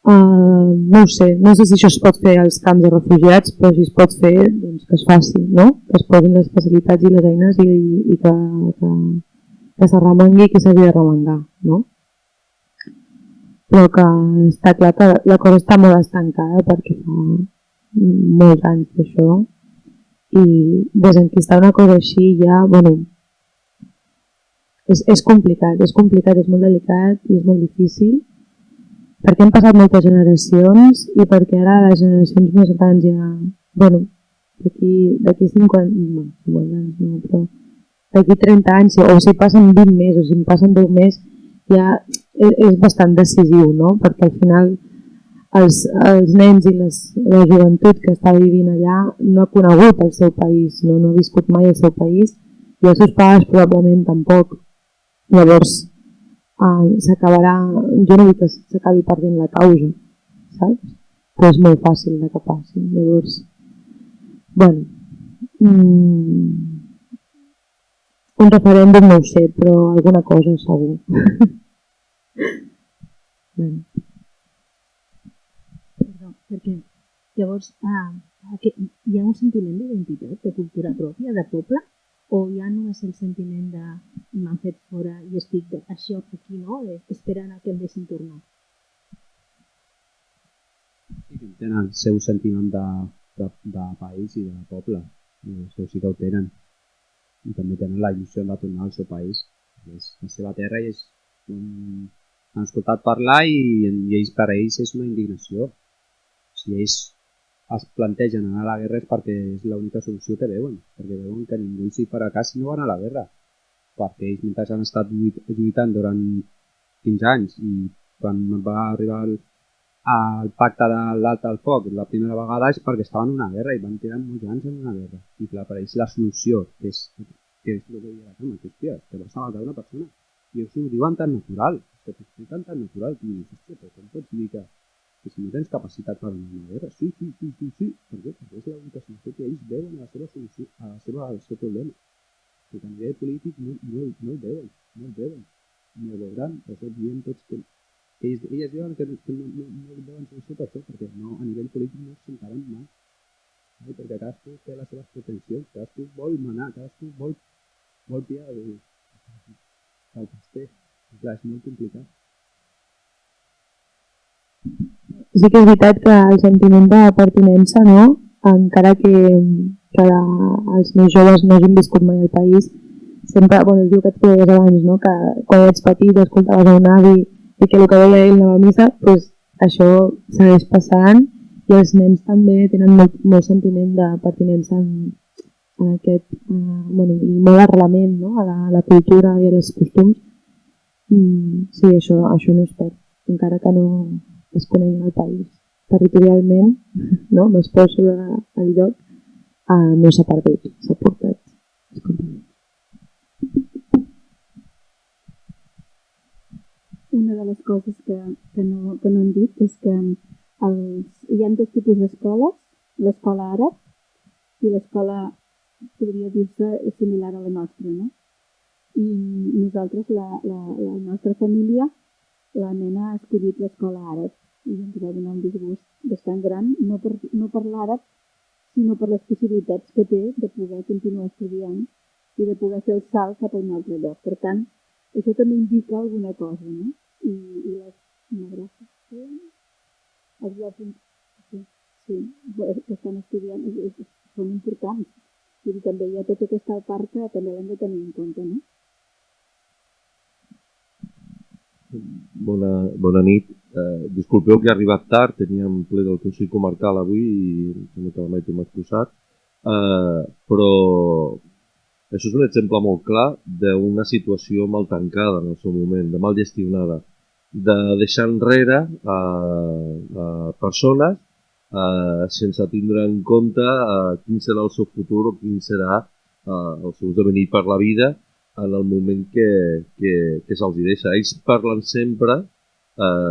No ho sé, no sé si això es pot fer als camps de refugiats, però si es pot fer, doncs que es faci, no? Que es posin les facilitats i les eines i que s'arremangui qui s'hagi de remengar, no? Però que està clar que la cosa està molt estancada perquè fa molts anys d'això i desenquistar una cosa així ja, bueno, és complicat, és molt delicat i és molt difícil perquè han passat moltes generacions i perquè ara les generacions més grans ja, bueno, d'aquí 50 anys no, però d'aquí 30 anys, o si passen 20 més o si en passen 10 més, ja és bastant decisiu, no? Perquè al final els nens i la joventut que està vivint allà no ha conegut el seu país, no ha viscut mai el seu país i els seus pares probablement tampoc. Llavors s'acabarà, jo no dic que s'acabi perdent la causa, saps? Però és molt fàcil de que passi. Llavors, bueno, un referèndum no ho sé, però alguna cosa segur. Bueno. Perdó, perquè llavors hi ha un sentiment d'identitat, de cultura pròpia, de poble, o hi ha només el sentiment de m'han fet fora i estic això aquí, no? Esperant a que em deixin tornar. Sí que tenen el seu sentiment de país i de poble, això sí que ho tenen. I també tenen la il·lusió de tornar al seu país. És la seva terra i han escoltat parlar i ells per ells és una indignació. Si ells es plantegen anar a la guerra és perquè és l'única solució que veuen, perquè veuen que ningú els hi farà cas si no van a la guerra, perquè ells mentre han estat lluitant durant 15 anys i quan va arribar al pacte de l'alta al foc la primera vegada és perquè estaven en una guerra i van quedar molts anys en una guerra i clar, per ells la solució que és el que deia la cama, que vas a matar una persona i ells ho diuen tan natural, que t'ho expliquen tan natural que dius, hòstia, però com pots dir que si no tens capacitat per una guerra, sí. Per què? Perquè és l'única solució que ells veuen a la seva solució, al seu problema. Perquè a nivell polític no el veuen, ni el veuran, però això diem tots que Elles diuen que no veuen solució per això, perquè no, a nivell polític no es sentaran mai. Perquè cadascú té les seves pretensions, cadascú vol manar, cadascú vol pillar el paster. Clar, és molt complicat. Sí que és veritat que el sentiment de pertinença, no? Encara que els més joves no hagin viscut mai al país, sempre, bueno, és el que et deies abans, no? Que quan ets petit escoltaves a un avi i que el que deia ell anava a missa, doncs això segueix passant i els nens també tenen molt sentiment de pertinença en aquest, bueno, i molt arrelament, no? A la cultura i als costums. Sí, això no es perd, encara que no es conegui el país. Territorialment, no? No es posa sobre el lloc, no s'ha perdut, s'ha portat. Una de les coses que no hem dit és que hi ha dos tipus d'escoles, l'escola àrab i l'escola, podria dir-se, similar a la nostra, no? I nosaltres, la nostra família, la nena ha escollit l'escola àrab i ens va donar un disgust bastant gran, no per l'àrab, sinó per les possibilitats que té de poder continuar estudiant i de poder fer el salt cap a un altre lloc. Per tant, això també indica alguna cosa, no? I les madrasses, els llocs que estan estudiant són importants. I també hi ha tota aquesta part que també l'hem de tenir en compte, no? Bona nit. Disculpeu que he arribat tard, teníem ple del Consell Comarcal avui i sembla que la Maite m'ha excusat, però això és un exemple molt clar d'una situació mal tancada en el seu moment, de mal gestionada, de deixar enrere persones sense tindre en compte quin serà el seu futur o quin serà el seu esdevenir per la vida en el moment que se'ls deixa. Ells parlen sempre,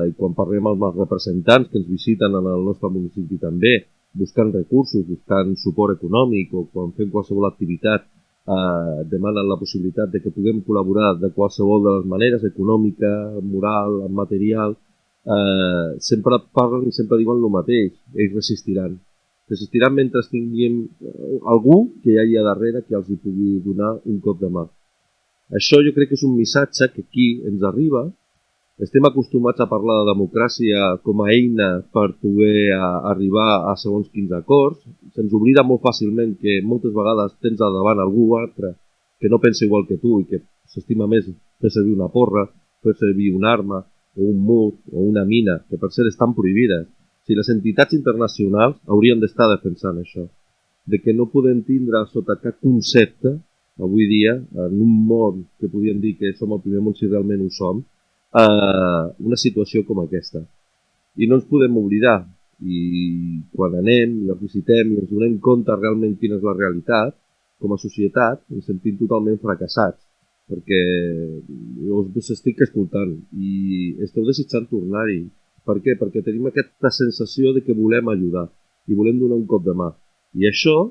i quan parlem amb els representants que ens visiten en el nostre municipi també, buscant recursos, buscant suport econòmic o quan fem qualsevol activitat, demanen la possibilitat de que puguem col·laborar de qualsevol de les maneres, econòmica, moral, material. Sempre parlen i sempre diuen el mateix, ells resistiran. Resistiran mentre tinguem algú que hi hagi a darrere que els hi pugui donar un cop de mà. Això jo crec que és un missatge que aquí ens arriba. Estem acostumats a parlar de democràcia com a eina per poder arribar a segons quins acords. Se'ns oblida molt fàcilment que moltes vegades tens al davant algú altre que no pensa igual que tu i que s'estima més fer servir una porra, fer servir una arma o un mur o una mina, que per cert estan prohibides. Si les entitats internacionals haurien d'estar defensant això, de que no podem tindre sota cap concepte avui dia, en un món que podríem dir que som el primer món si realment ho som, una situació com aquesta. I no ens podem oblidar, i quan anem i els visitem i ens donem compte realment quina és la realitat, com a societat ens sentim totalment fracassats, perquè us estic escoltant i esteu desitjant tornar-hi. Per què? Perquè tenim aquesta sensació de que volem ajudar i volem donar un cop de mà. I això,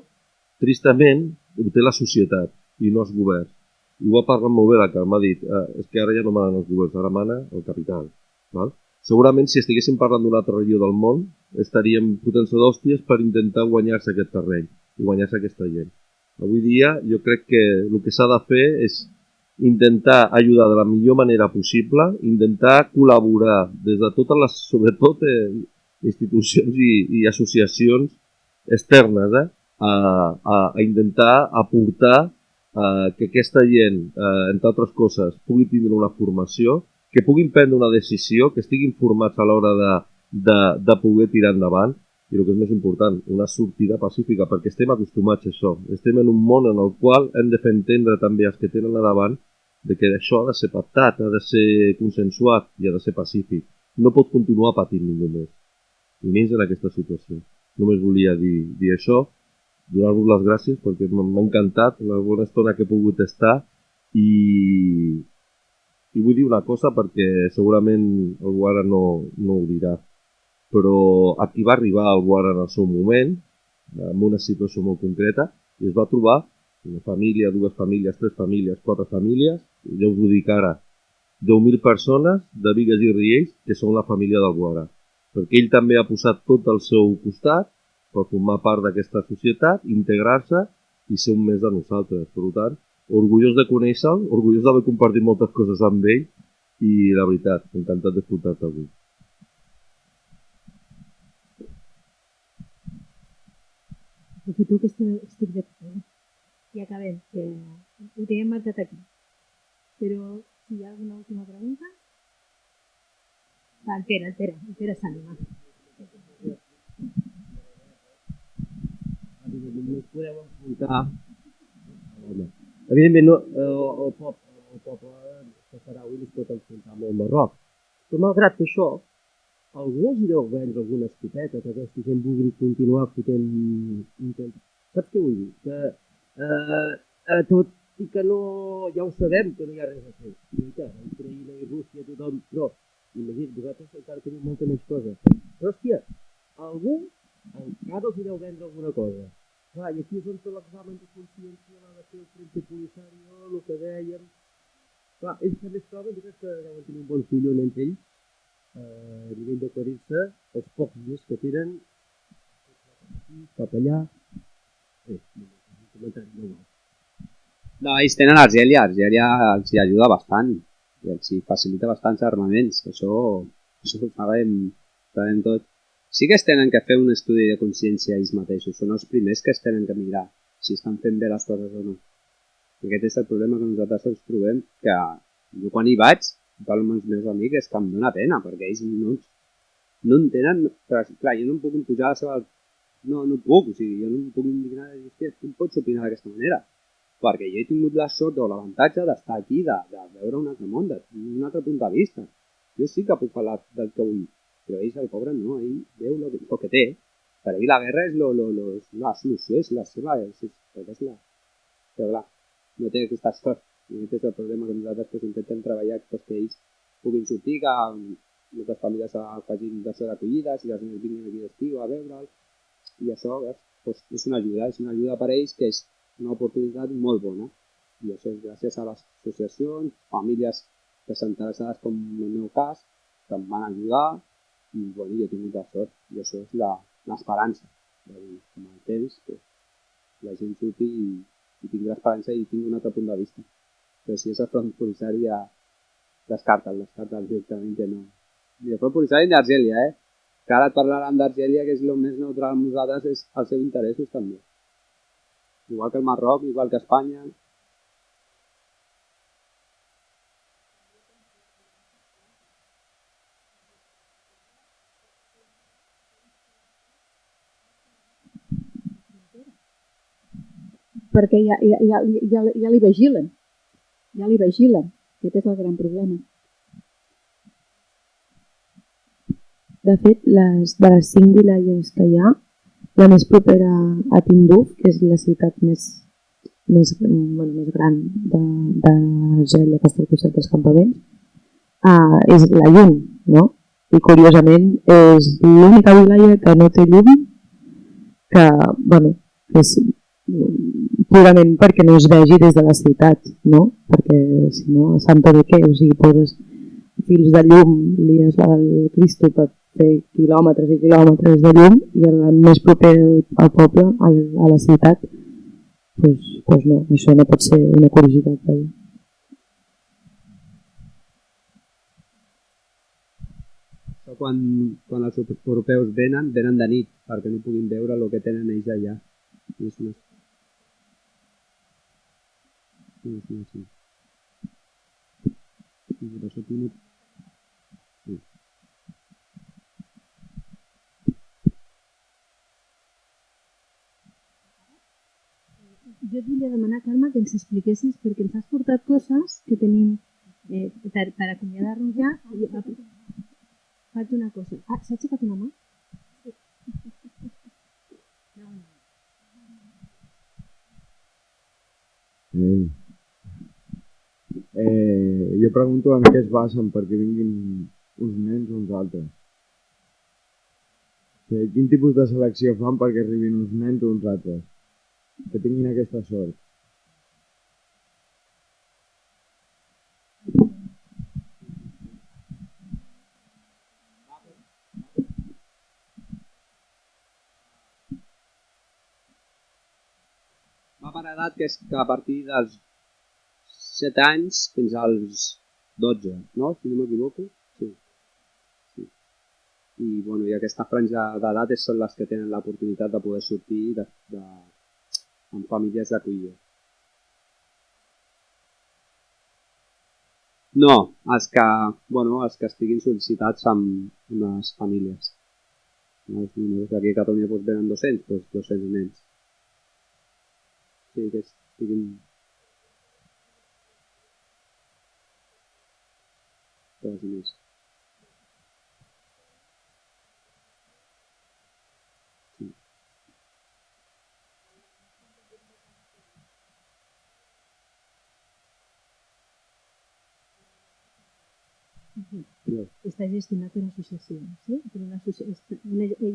tristament, ho té la societat i no els governs. I ho ha parlat molt bé la que m'ha dit, és que ara ja no manen els governs, ara mana el capital. Val? Segurament si estiguéssim parlant d'una altra regió del món estaríem fotent-se d'hòsties per intentar guanyar-se aquest terreny i guanyar-se aquesta gent. Avui dia jo crec que el que s'ha de fer és intentar ajudar de la millor manera possible, intentar col·laborar des de totes les, sobretot institucions i associacions externes, a intentar aportar que aquesta gent, entre altres coses, pugui tindre una formació, que puguin prendre una decisió, que estiguin formats a l'hora de poder tirar endavant, i el que és més important, una sortida pacífica, perquè estem acostumats a això. Estem en un món en el qual hem de fer entendre també als que tenen a davant de que això ha de ser pactat, ha de ser consensuat i ha de ser pacífic. No pot continuar patint ningú més, i menys en aquesta situació. Només volia dir això, donar-vos les gràcies perquè m'ha encantat la bona estona que he pogut estar i vull dir una cosa perquè segurament algú ara no ho dirà, però aquí va arribar algú ara en el seu moment en una situació molt concreta i es va trobar una família, dues famílies, tres famílies, quatre famílies, ja us ho dic ara, 10.000 persones de Bigues i Riells que són la família del Boara, perquè ell també ha posat tot el seu costat per formar part d'aquesta societat, integrar-se i ser un més de nosaltres. Per tant, orgullós de conèixer-lo, orgullós d'haver compartit moltes coses amb ell i la veritat, encantat d'escoltar-te avui. Aprofito que estic de peu i acabem, que ho teníem marcat aquí. Però si hi ha alguna última pregunta... Va, el Pere s'anima. Només podeu enfrontar... Evidentment, el poble de Saharaui no es pot enfrontar amb el Marroc. Però malgrat això, algú els deu vendre alguna escopeta que aquesta gent vulguin continuar fotent... Saps què vull dir? Que tot i que no, ja ho sabem que no hi ha res a fer. Ucraïna i Rússia, tothom, però imagina't, vosaltres encara teniu molta més cosa. Però hòstia, algú encara els deu vendre alguna cosa. Clar, i aquí és on l'examen de consciència l'ha de fer el Frente Polisario, el que dèiem. Clar, ells també es troben, que deuen tenir un bon collon entre ells, a nivell d'aclarir-se els pocs dies que tenen cap allà. Un comentari normal. No, ells tenen Argèlia els hi ajuda bastant i els hi facilita bastants armaments, això ho sabem tot. Sí que es tenen que fer un estudi de consciència ells mateixos, són els primers que es tenen que mirar si estan fent bé les coses o no. I aquest és el problema que nosaltres ens trobem, que jo quan hi vaig, parlo amb els meus amics, és que em dóna pena, perquè ells no entenen, però clar, jo no em puc impujar la seva... No puc, o sigui, jo no em puc indignar de dir, hòstia, tu em pots opinar d'aquesta manera. Perquè jo he tingut la sort o l'avantatge d'estar aquí, de veure un altre món, un altre punt de vista. Jo sí que puc parlar del que vull, però ells el pobre no, ell veu el que té. Per ell la guerra és la solució, és la seva... Però clar, no té aquesta sort. I aquest és el problema que nosaltres intentem treballar, que ells puguin sortir, que moltes famílies facin de ser acollides i els nens vinguin aquí d'estiu a veure'l. I això és una ajuda per ells, que és una oportunitat molt bona. I això és gràcies a les associacions, famílies desinteressades com en el meu cas, que em van ajudar i bueno, jo he tingut la sort. I això és l'esperança. Com el temps, que la gent surti i tingui l'esperança i tingui un altre punt de vista. Però si és el front polisari ja descarta'l directament que no. I el front polisari d'Argèlia, que ara et parlarem d'Argèlia, que és el més neutral amb nosaltres, és els seus interessos també. Igual que el Marroc, igual que Espanya. Perquè ja li vigilen. Aquest és el gran problema. De fet, de les 5 vilayes que hi ha, la més propera a Tindouf, que és la ciutat més gran d'Argèlia, que està al costat dels campaments, és la llum, no? I curiosament és l'única vilaya que no té llum, que, bueno, és purament perquè no es vegi des de la ciutat, no? Perquè si no, a Santo de què? O sigui, poses fils de llum, lies la del Cristo per fer quilòmetres i quilòmetres de llum i el més proper al poble, a la ciutat, doncs no, això no pot ser una curiositat. Quan els europeus venen de nit perquè no puguin veure el que tenen ells allà. Sí. Jo et volia demanar, Carme, que ens expliquessis, perquè ens has portat coses que tenim per acomiadar-nos ja. Faig una cosa. S'ha aixecat una mà? Jo pregunto en què es basen perquè vinguin uns nens o uns altres. Quin tipus de selecció fan perquè arribin uns nens o uns altres? Que tinguin aquesta sort. una edat que és que a partir dels 7 anys fins als 12, no? Si no m'equivoco. Sí. Sí. I, bueno, i aquesta franja d'edat són les que tenen l'oportunitat de poder sortir en famílies d'acollida. No, els que estiguin sol·licitats amb les famílies. No, aquí a Catalunya venen 200, doncs 200 nens. Sí, que estiguin... Totes més. Sí. Està gestionat per associació, sí? Hi ha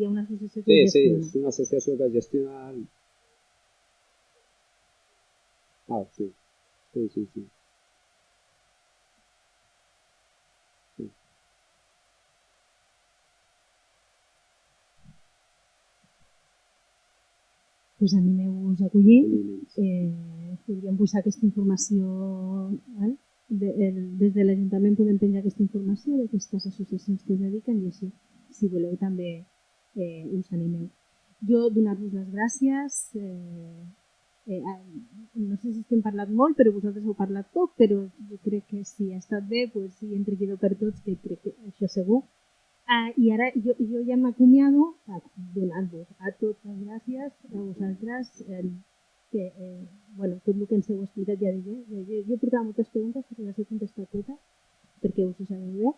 una associació que Sí, gestiona. és una associació que gestiona... Sí. Sí. Pues animeu-vos a acollir. Podríem posar aquesta informació, des de l'Ajuntament podem penjar aquesta informació d'aquestes associacions que es dediquen i així, si voleu, també us animeu. Jo donar-vos les gràcies. No sé si és que hem parlat molt, però vosaltres heu parlat poc, però jo crec que si ha estat bé, i enriquidor per tots, que crec que això segur. I ara jo ja m'acomiado donant-vos a tots les gràcies a vosaltres, que tot el que ens heu explicat ja diré. Jo portava moltes preguntes perquè les he contestat totes, perquè us ho sabeu bé,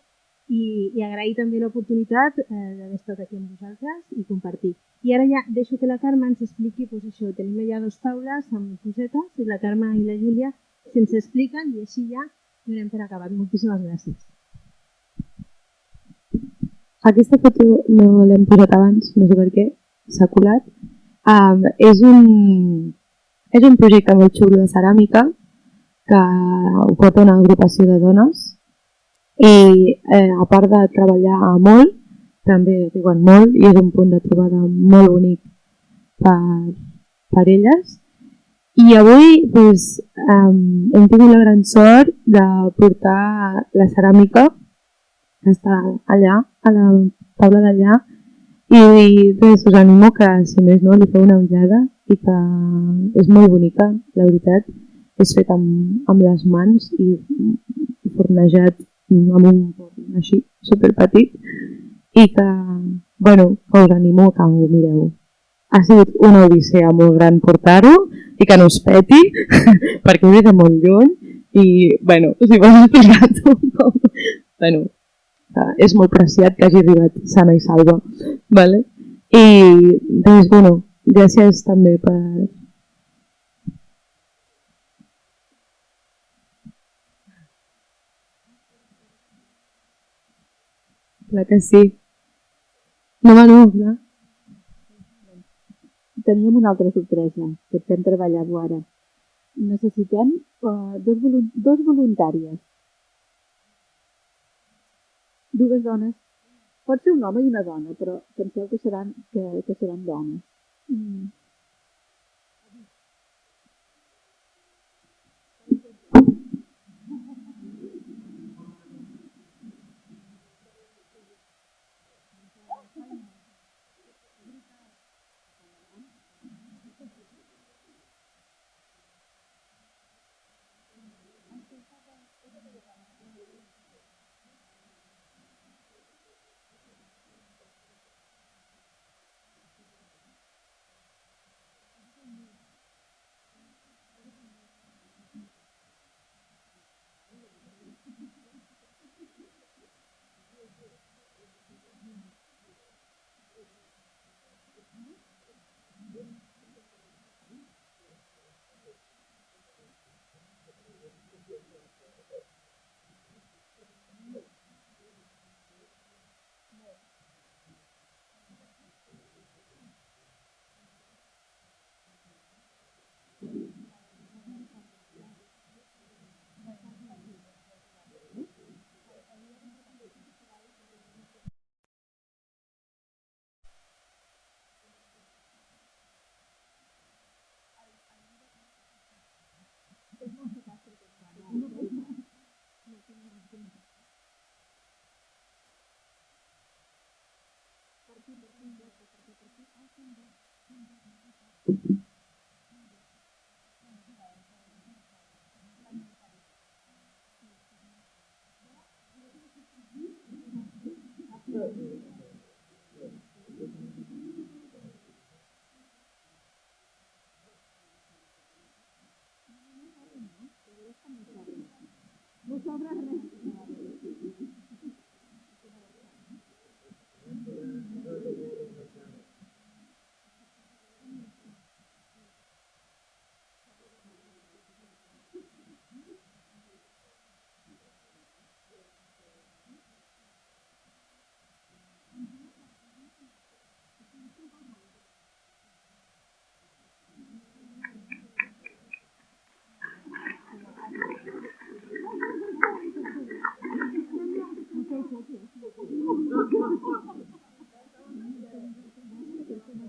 i agrair també l'oportunitat d'haver estat aquí amb vosaltres i compartir. I ara ja deixo que la Carme ens expliqui, això, tenim allà 2 taules amb cosetes i la Carme i la Júlia se'ns expliquen i així ja donem per acabat. Moltíssimes gràcies. Aquesta foto no l'hem posat abans, no sé per què, s'ha colat. És un projecte molt xulo de ceràmica que ho porta una agrupació de dones i a part de treballar molt, també riuen molt i és un punt de trobada molt bonic per elles. I avui hem tingut la gran sort de portar la ceràmica que està allà, a la taula d'allà, i us animo que, si més no, li feu una ullada i que és molt bonica, la veritat. És fet amb les mans i fornejat amb un forn així, superpetit, i que, us animo que ho mireu. Ha sigut una odissea molt gran portar-ho i que no es peti, perquè ve de molt lluny i, us hi pots explicar-ho. És molt preciat que hagi arribat sana i salva. Vale? I doncs, gràcies també per... Clar que sí. No. Teníem una altra sorpresa que estem treballant ara. Necessitem dos voluntàries. 2 dones. Pot ser un home i una dona, però penseu que seran dones.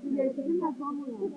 Sí, això és una còmoda.